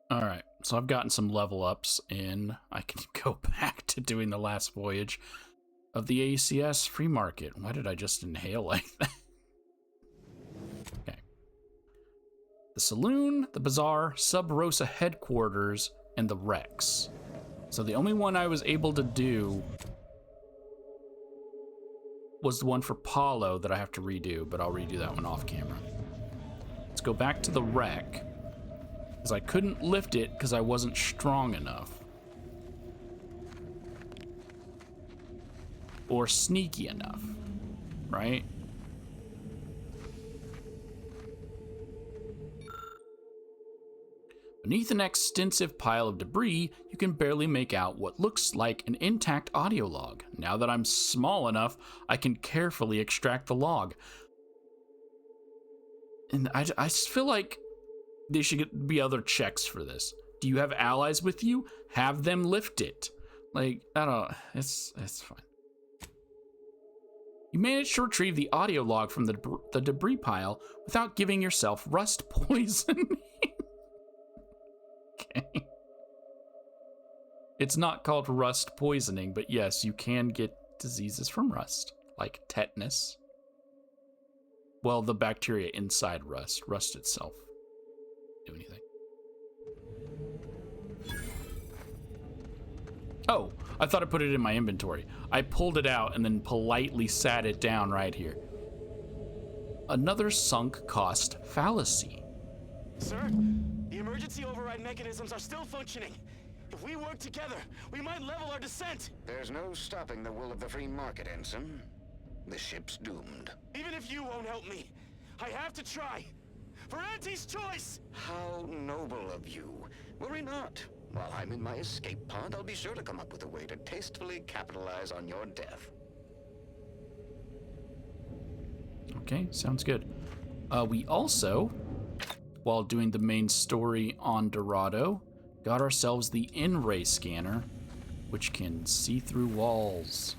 Speaker 1: All right, so I've gotten some level ups in. I can go back to doing the last voyage of the ACS free market. Why did I just inhale like that? Okay. The saloon, the bazaar, Sub Rosa headquarters, and the Rex. So the only one I was able to do was the one for Paulo that I have to redo, but I'll redo that one off camera. Let's go back to the wreck, because I couldn't lift it because I wasn't strong enough. Or sneaky enough, right? Beneath an extensive pile of debris, you can barely make out what looks like an intact audio log. Now that I'm small enough, I can carefully extract the log. And I just feel like there should be other checks for this. Do you have allies with you? Have them lift it. Like, I don't know. It's fine. You managed to retrieve the audio log from the debris pile without giving yourself rust poisoning. Okay. It's not called rust poisoning, but yes, you can get diseases from rust, like tetanus. Well, the bacteria inside rust itself. Do anything. Oh, I thought I put it in my inventory. I pulled it out and then politely sat it down right here. Another sunk cost fallacy.
Speaker 21: Sir, the emergency override mechanisms are still functioning. If we work together, we might level our descent.
Speaker 18: There's no stopping the will of the free market, Ensign. The ship's doomed.
Speaker 21: Even if you won't help me, I have to try. For Auntie's choice!
Speaker 18: How noble of you. Worry not. While I'm in my escape pod, I'll be sure to come up with a way to tastefully capitalize on your death.
Speaker 1: Okay, sounds good. We also, while doing the main story on Dorado, got ourselves the in-ray scanner, which can see through walls.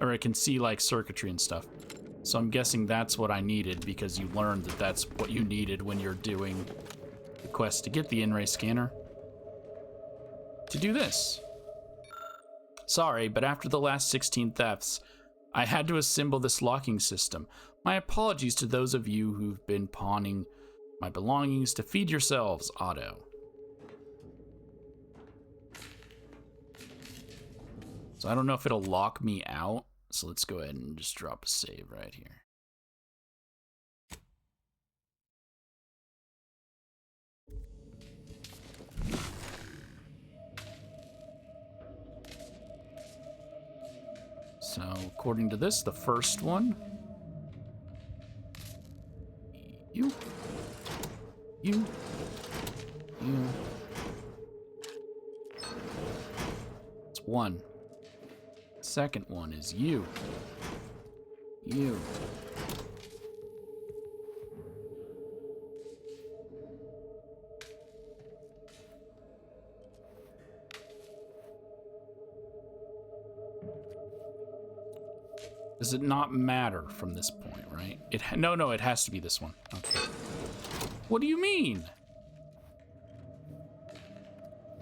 Speaker 1: Or it can see like circuitry and stuff. So I'm guessing that's what I needed, because you learned that that's what you needed when you're doing the quest to get the in-ray scanner. To do this. Sorry, but after the last 16 thefts, I had to assemble this locking system. My apologies to those of you who've been pawning my belongings to feed yourselves, Otto. So I don't know if it'll lock me out. So let's go ahead and just drop a save right here. So according to this, the first one. You. It's one. Second one is you. Does it not matter from this point, right? No, it has to be this one. Okay. What do you mean?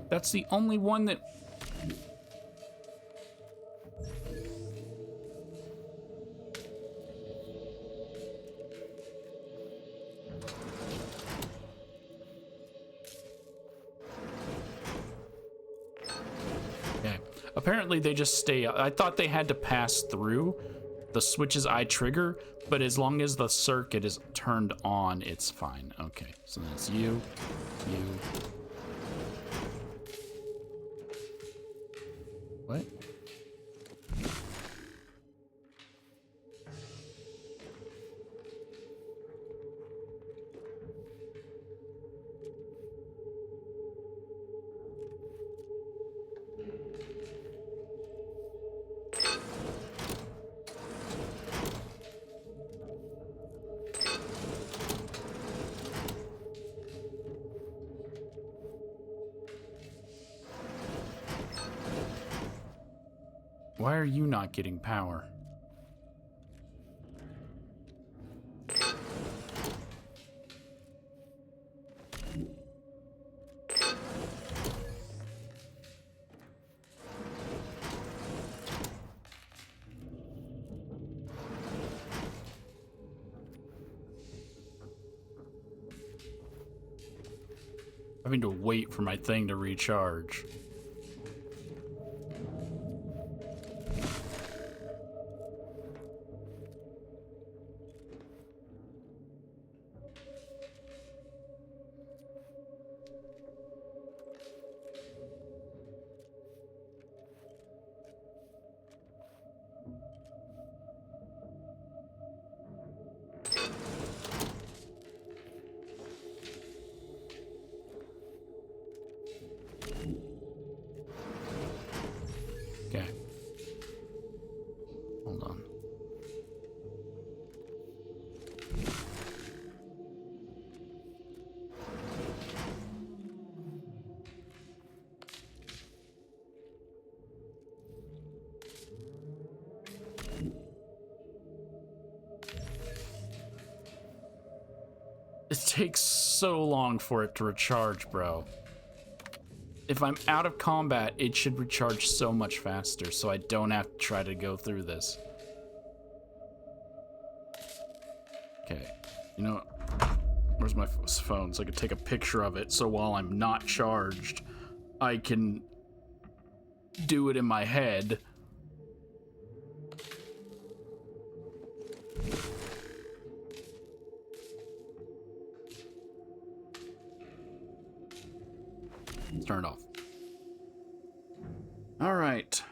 Speaker 1: That's the only one that... Okay. Apparently they just stay... I thought they had to pass through the switches I trigger, but as long as the circuit is turned on, it's fine. Okay, so then it's you. What? Why are you not getting power? Having to wait for my thing to recharge. Okay. Hold on. It takes so long for it to recharge, bro. If I'm out of combat, it should recharge so much faster, so I don't have to try to go through this. Okay, you know, where's my phone? So I can take a picture of it, so while I'm not charged, I can do it in my head. Let's turn it off. All right.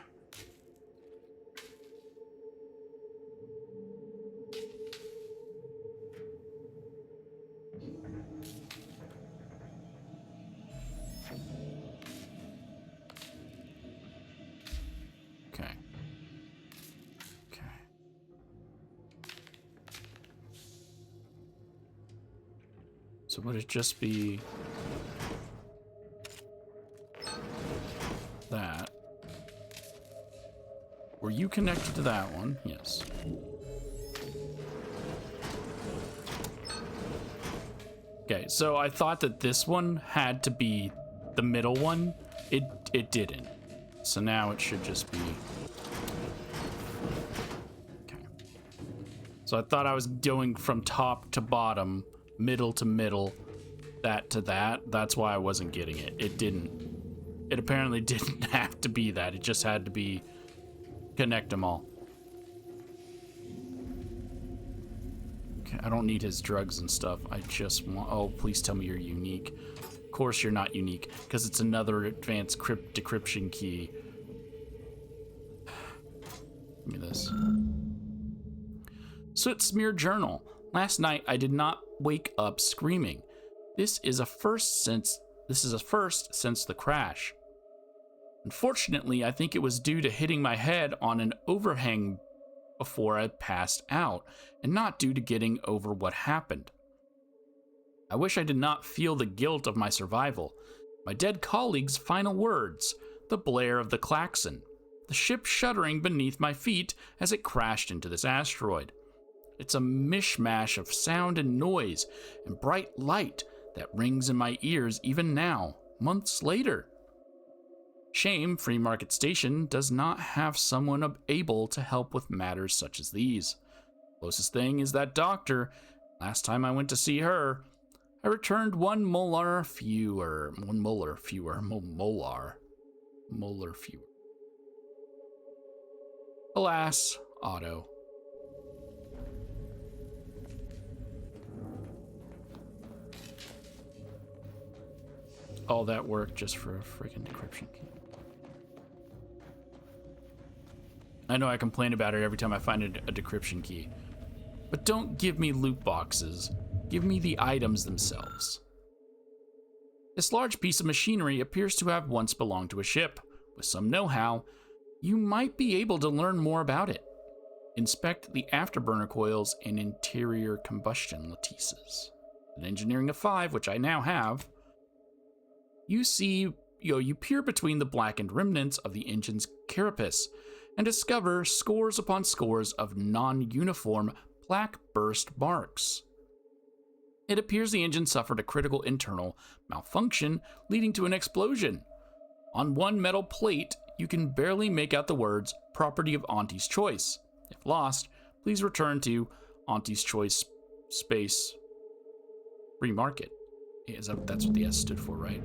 Speaker 1: Okay. Okay. So would it just be that? Were you connected to that one? Yes. Okay, so I thought that this one had to be the middle one. It didn't. So now it should just be... Okay. So I thought I was doing from top to bottom, middle to middle, that to that. That's why I wasn't getting it. It didn't. It apparently didn't have to be that. It just had to be connect them all. Okay, I don't need his drugs and stuff. I just want... Oh, please tell me you're unique. Of course you're not unique, because it's another advanced decryption key. Give me this. Soot Smear Journal. Last night I did not wake up screaming. This is a first since the crash. Unfortunately, I think it was due to hitting my head on an overhang before I passed out, and not due to getting over what happened. I wish I did not feel the guilt of my survival. My dead colleague's final words, the blare of the klaxon. the ship shuddering beneath my feet as it crashed into this asteroid. It's a mishmash of sound and noise and bright light that rings in my ears even now, months later. Shame Free Market Station does not have someone able to help with matters such as these. Closest thing is that doctor. Last time I went to see her, I returned one molar fewer. Alas, Otto. All that work just for a freaking decryption key. I know I complain about it every time I find a decryption key. But don't give me loot boxes. Give me the items themselves. This large piece of machinery appears to have once belonged to a ship. With some know-how, you might be able to learn more about it. Inspect the afterburner coils and interior combustion lattices. An engineering of 5, which I now have, you peer between the blackened remnants of the engine's carapace and discover scores upon scores of non-uniform black burst marks. It appears the engine suffered a critical internal malfunction leading to an explosion. On one metal plate, you can barely make out the words "Property of Auntie's Choice." If lost, please return to Auntie's Choice space Free Market. That's what the S stood for, right?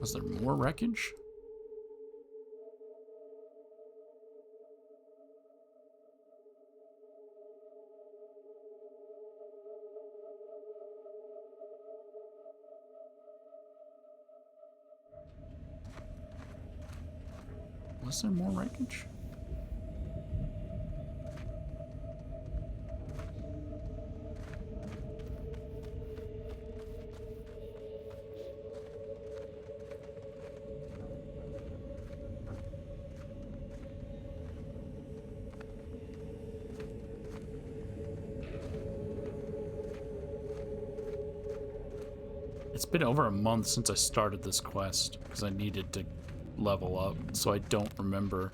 Speaker 1: Was there more wreckage? Was there more wreckage? It's been over a month since I started this quest because I needed to level up, so I don't remember.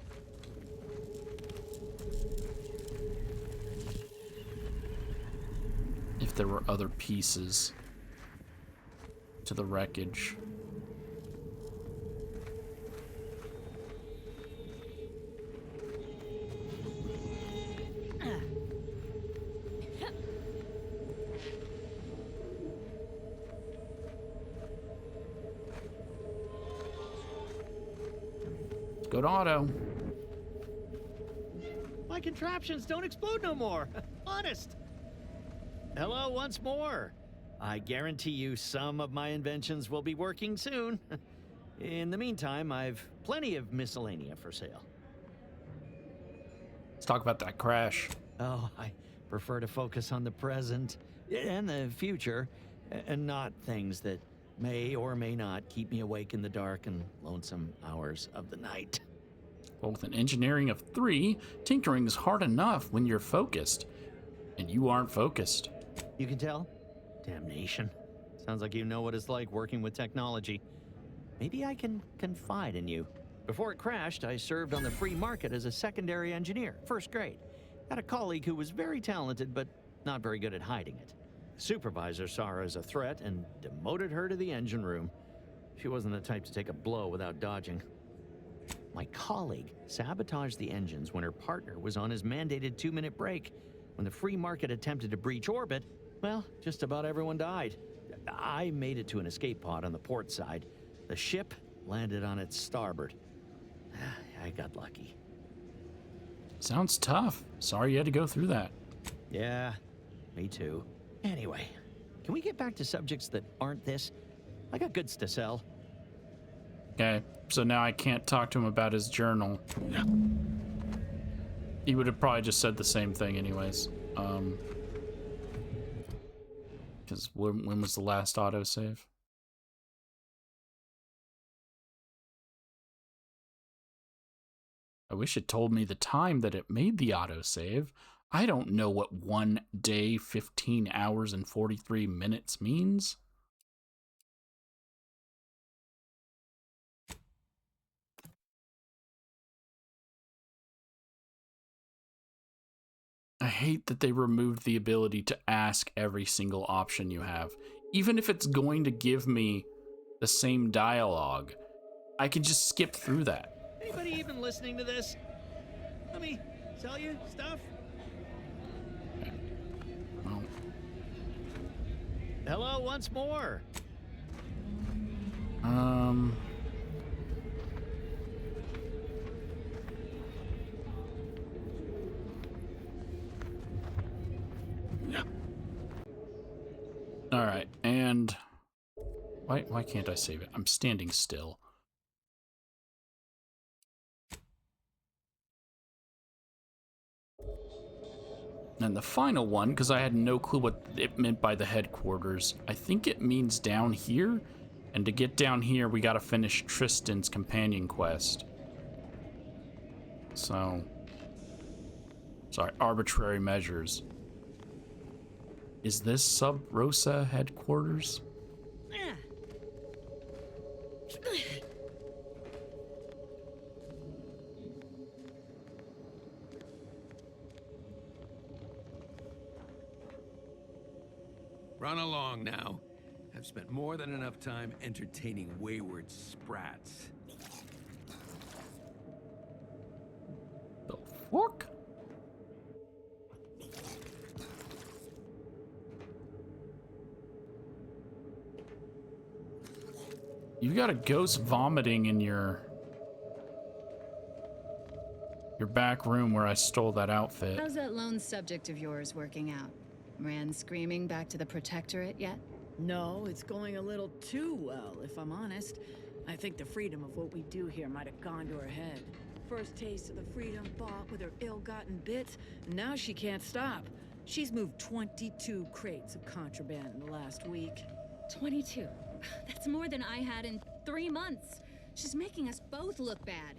Speaker 1: If there were other pieces to the wreckage. Good auto.
Speaker 13: My contraptions don't explode no more. Honest.
Speaker 14: Hello once more. I guarantee you some of my inventions will be working soon. In the meantime, I've plenty of miscellanea for sale.
Speaker 1: Let's talk about that crash.
Speaker 14: Oh, I prefer to focus on the present and the future, and not things that may or may not keep me awake in the dark and lonesome hours of the night.
Speaker 1: Well, with an engineering of 3, tinkering is hard enough when you're focused. And you aren't focused.
Speaker 14: You can tell? Damnation. Sounds like you know what it's like working with technology. Maybe I can confide in you. Before it crashed, I served on the free market as a secondary engineer, first grade. Had a colleague who was very talented, but not very good at hiding it. The supervisor saw her as a threat and demoted her to the engine room. She wasn't the type to take a blow without dodging. My colleague sabotaged the engines when her partner was on his mandated 2-minute break. When the free market attempted to breach orbit, well, just about everyone died. I made it to an escape pod on the port side. The ship landed on its starboard. I got lucky.
Speaker 1: Sounds tough. Sorry you had to go through that.
Speaker 14: Yeah, me too. Anyway, can we get back to subjects that aren't this? I got goods to sell.
Speaker 1: Okay, so now I can't talk to him about his journal. He would have probably just said the same thing anyways. Because when was the last autosave? I wish it told me the time that it made the autosave. I don't know what 1 day, 15 hours, and 43 minutes means. I hate that they removed the ability to ask every single option you have. Even if it's going to give me the same dialogue, I can just skip through that.
Speaker 13: Anybody even listening to this? Let me sell you stuff.
Speaker 1: Well,
Speaker 13: hello once more.
Speaker 1: All right, and why can't I save it? I'm standing still. And the final one, because I had no clue what it meant by the headquarters, I think it means down here. And to get down here, we gotta finish Tristan's companion quest. So, sorry, arbitrary measures. Is this Sub Rosa headquarters?
Speaker 2: Run along now. I've spent more than enough time entertaining wayward sprats.
Speaker 1: The fuck? You've got a ghost vomiting in your back room where I stole that outfit.
Speaker 5: How's that lone subject of yours working out? Ran screaming back to the Protectorate yet?
Speaker 22: No, it's going a little too well, if I'm honest. I think the freedom of what we do here might have gone to her head. First taste of the freedom bought with her ill-gotten bits, and now she can't stop. She's moved 22 crates of contraband in the last week.
Speaker 5: 22. That's more than I had in 3 months. She's making us both look bad.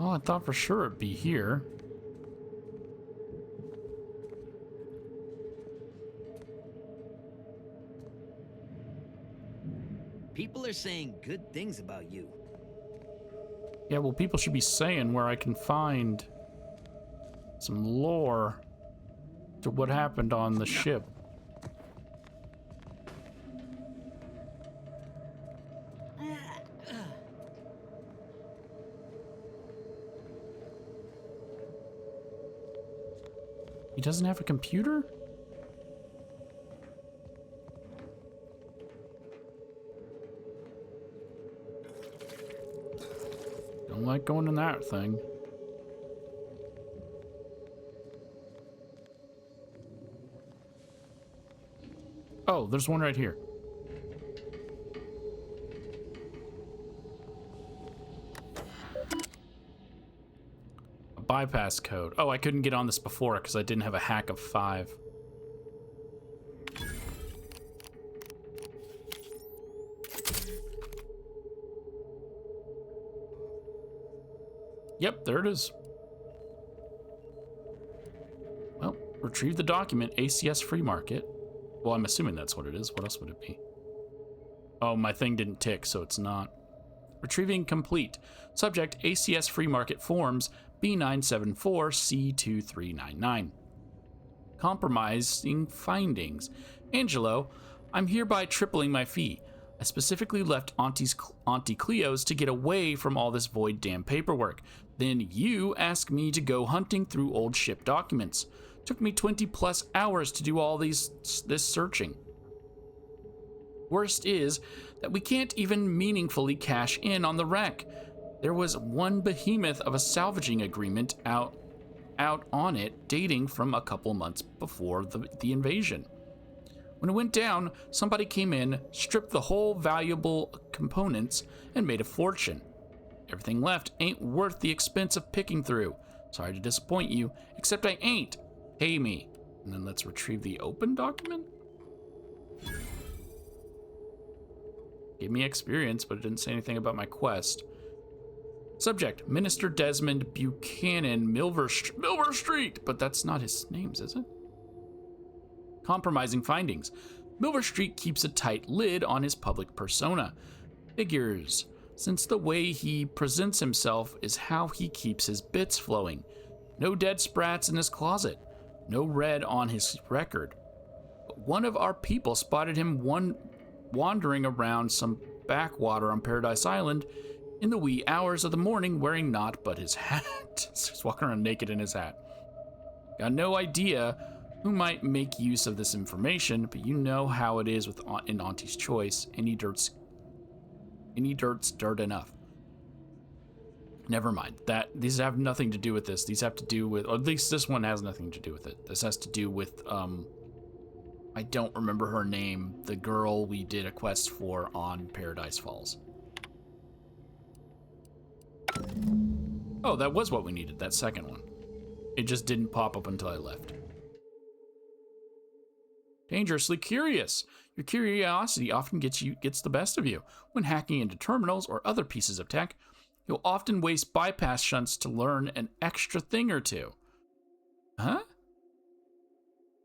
Speaker 1: Oh, I thought for sure it'd be here.
Speaker 23: People are saying good things about you.
Speaker 1: Yeah, well, people should be saying where I can find some lore to what happened on the ship. He doesn't have a computer? Don't like going in that thing. Oh, there's one right here. A bypass code. Oh, I couldn't get on this before because I didn't have a hack of 5. Yep, there it is. Well, retrieve the document, ACS free market. Well, I'm assuming that's what it is. What else would it be? Oh, my thing didn't tick, so it's not. Retrieving complete. Subject, ACS free market forms B974C2399. Compromising findings. Angelo, I'm hereby tripling my fee. I specifically left Auntie Cleo's to get away from all this void damn paperwork. Then you asked me to go hunting through old ship documents. Took me 20 plus hours to do all this searching. Worst is that we can't even meaningfully cash in on the wreck. There was one behemoth of a salvaging agreement out on it dating from a couple months before the invasion. When it went down, somebody came in, stripped the whole valuable components, and made a fortune. Everything left ain't worth the expense of picking through. Sorry to disappoint you, except I ain't. Pay me. And then let's retrieve the open document. Gave me experience, but it didn't say anything about my quest. Subject, Minister Desmond Buchanan, Milver Street, but that's not his name, is it? Compromising findings. Milver Street keeps a tight lid on his public persona. Figures, since the way he presents himself is how he keeps his bits flowing. No dead sprats in his closet. No red on his record. But one of our people spotted him wandering around some backwater on Paradise Island in the wee hours of the morning wearing naught but his hat. He's walking around naked in his hat. Got no idea who might make use of this information, but you know how it is in Auntie's Choice. Any dirt's dirt enough. Never mind. These have nothing to do with this. These have to do with, or at least this one has nothing to do with it. This has to do with, I don't remember her name, the girl we did a quest for on Paradise Falls. Oh, that was what we needed, that second one. It just didn't pop up until I left. Dangerously curious. Your curiosity often gets the best of you. When hacking into terminals or other pieces of tech, you'll often waste bypass shunts to learn an extra thing or two. Huh?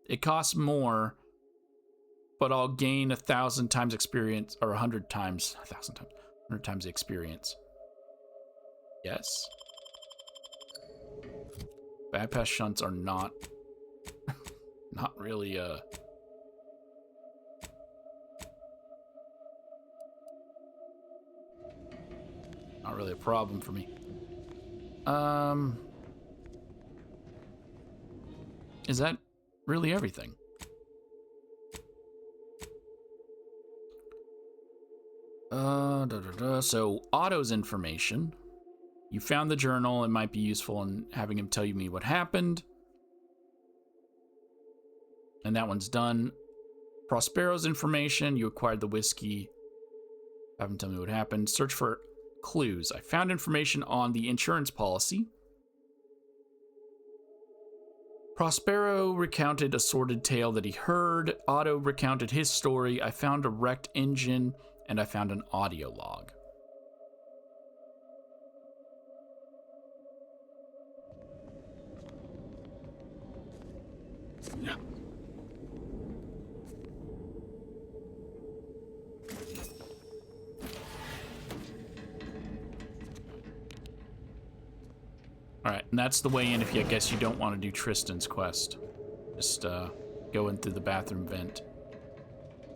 Speaker 1: It costs more, but I'll gain 1,000 times experience, or 100 times, 1,000 times, 100 times the experience. Yes. Bypass shunts are not really not really a problem for me. Is that really everything? So Otto's information. You found the journal. It might be useful in having him tell me what happened. And that one's done. Prospero's information. You acquired the whiskey. Have him tell me what happened. Search for clues. I found information on the insurance policy. Prospero recounted a sordid tale that he heard. Otto recounted his story. I found a wrecked engine, and I found an audio log. Yeah. Alright, and that's the way in if I guess you don't want to do Tristan's quest. Just go in through the bathroom vent.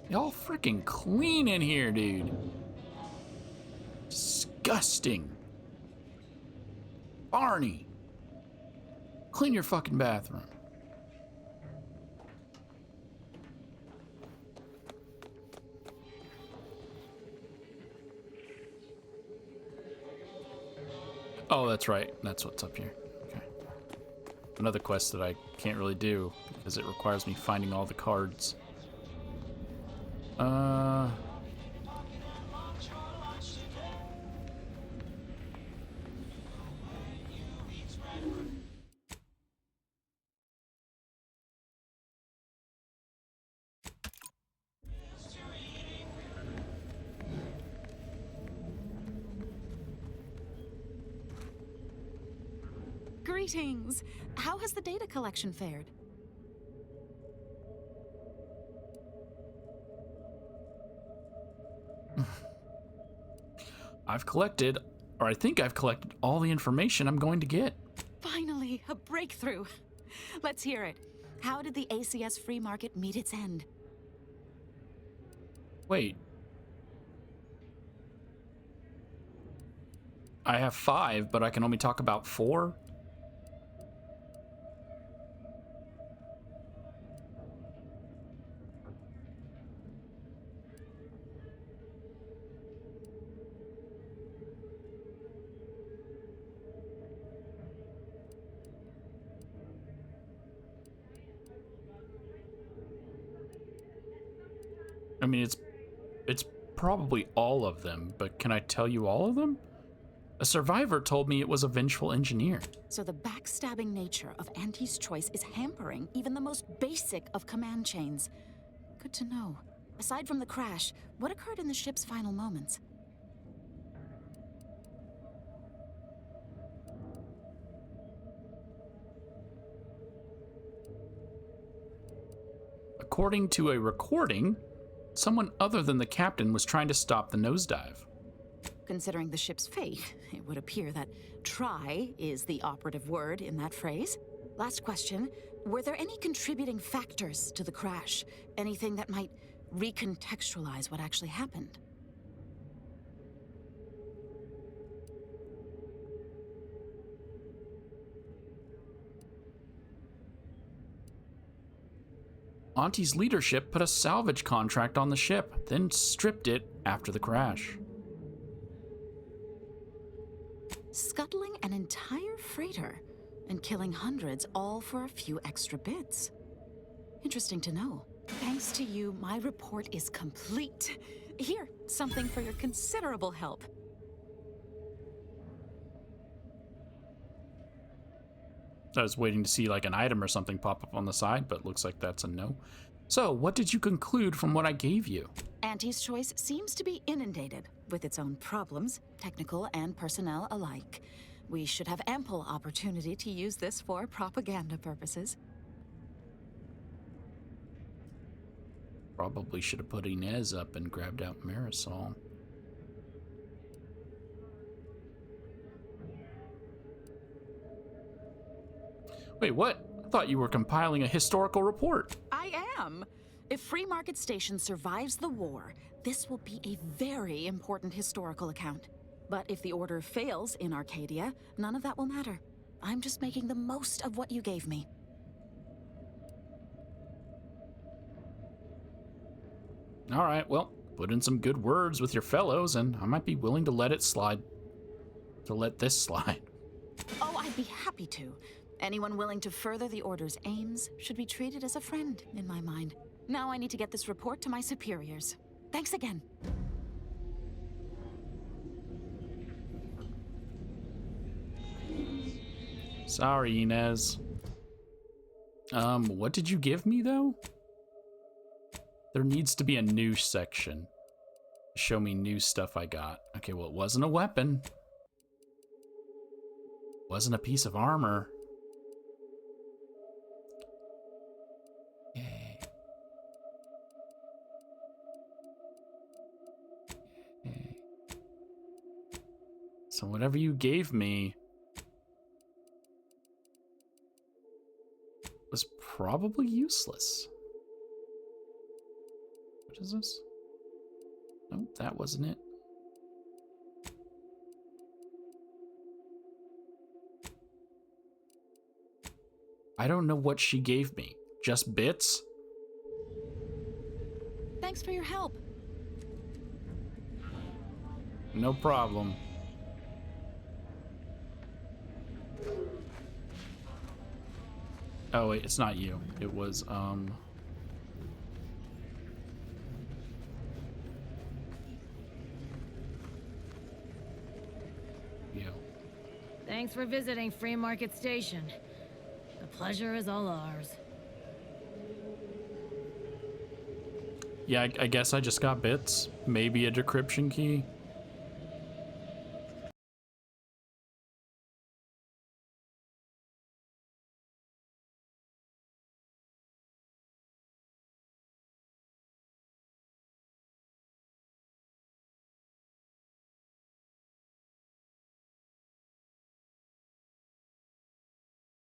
Speaker 1: Y'all freaking clean in here, dude. Disgusting. Barney, clean your fucking bathroom. Oh, that's right. That's what's up here. Okay. Another quest that I can't really do because it requires me finding all the cards.
Speaker 3: Greetings. How has the data collection fared?
Speaker 1: I've collected, or I think I've collected all the information I'm going to get.
Speaker 3: Finally, a breakthrough. Let's hear it. How did the ACS free market meet its end?
Speaker 1: Wait. I have 5, but I can only talk about 4? I mean, it's probably all of them, but can I tell you all of them? A survivor told me it was a vengeful engineer.
Speaker 3: So the backstabbing nature of Auntie's Choice is hampering even the most basic of command chains. Good to know. Aside from the crash, what occurred in the ship's final moments?
Speaker 1: According to a recording, someone other than the captain was trying to stop the nosedive.
Speaker 3: Considering the ship's fate, it would appear that try is the operative word in that phrase. Last question, were there any contributing factors to the crash? Anything that might recontextualize what actually happened?
Speaker 1: Auntie's leadership put a salvage contract on the ship, then stripped it after the crash.
Speaker 3: Scuttling an entire freighter and killing hundreds, all for a few extra bits. Interesting to know. Thanks to you, my report is complete. Here, something for your considerable help.
Speaker 1: I was waiting to see like an item or something pop up on the side, but looks like that's a no. So, what did you conclude from what I gave you?
Speaker 3: Auntie's Choice seems to be inundated with its own problems, technical and personnel alike. We should have ample opportunity to use this for propaganda purposes.
Speaker 1: Probably should have put Inez up and grabbed out Marisol. Wait, what? I thought you were compiling a historical report.
Speaker 3: I am. If Free Market Station survives the war, this will be a very important historical account. But if the Order fails in Arcadia, none of that will matter. I'm just making the most of what you gave me.
Speaker 1: All right, well, put in some good words with your fellows, and I might be willing to let it slide. To let this slide.
Speaker 3: Oh, I'd be happy to. Anyone willing to further the Order's aims should be treated as a friend, in my mind. Now I need to get this report to my superiors. Thanks again.
Speaker 1: Sorry, Inez. What did you give me, though? There needs to be a new section. Show me new stuff I got. Okay, well, it wasn't a weapon. Wasn't a piece of armor. Yay. Yay. So whatever you gave me was probably useless. What is this? Nope, that wasn't it. I don't know what she gave me. Just bits?
Speaker 3: Thanks for your help.
Speaker 1: No problem. Oh wait, it's not you. It was, you.
Speaker 6: Thanks for visiting Free Market Station. The pleasure is all ours.
Speaker 1: Yeah, I guess I just got bits. Maybe a decryption key.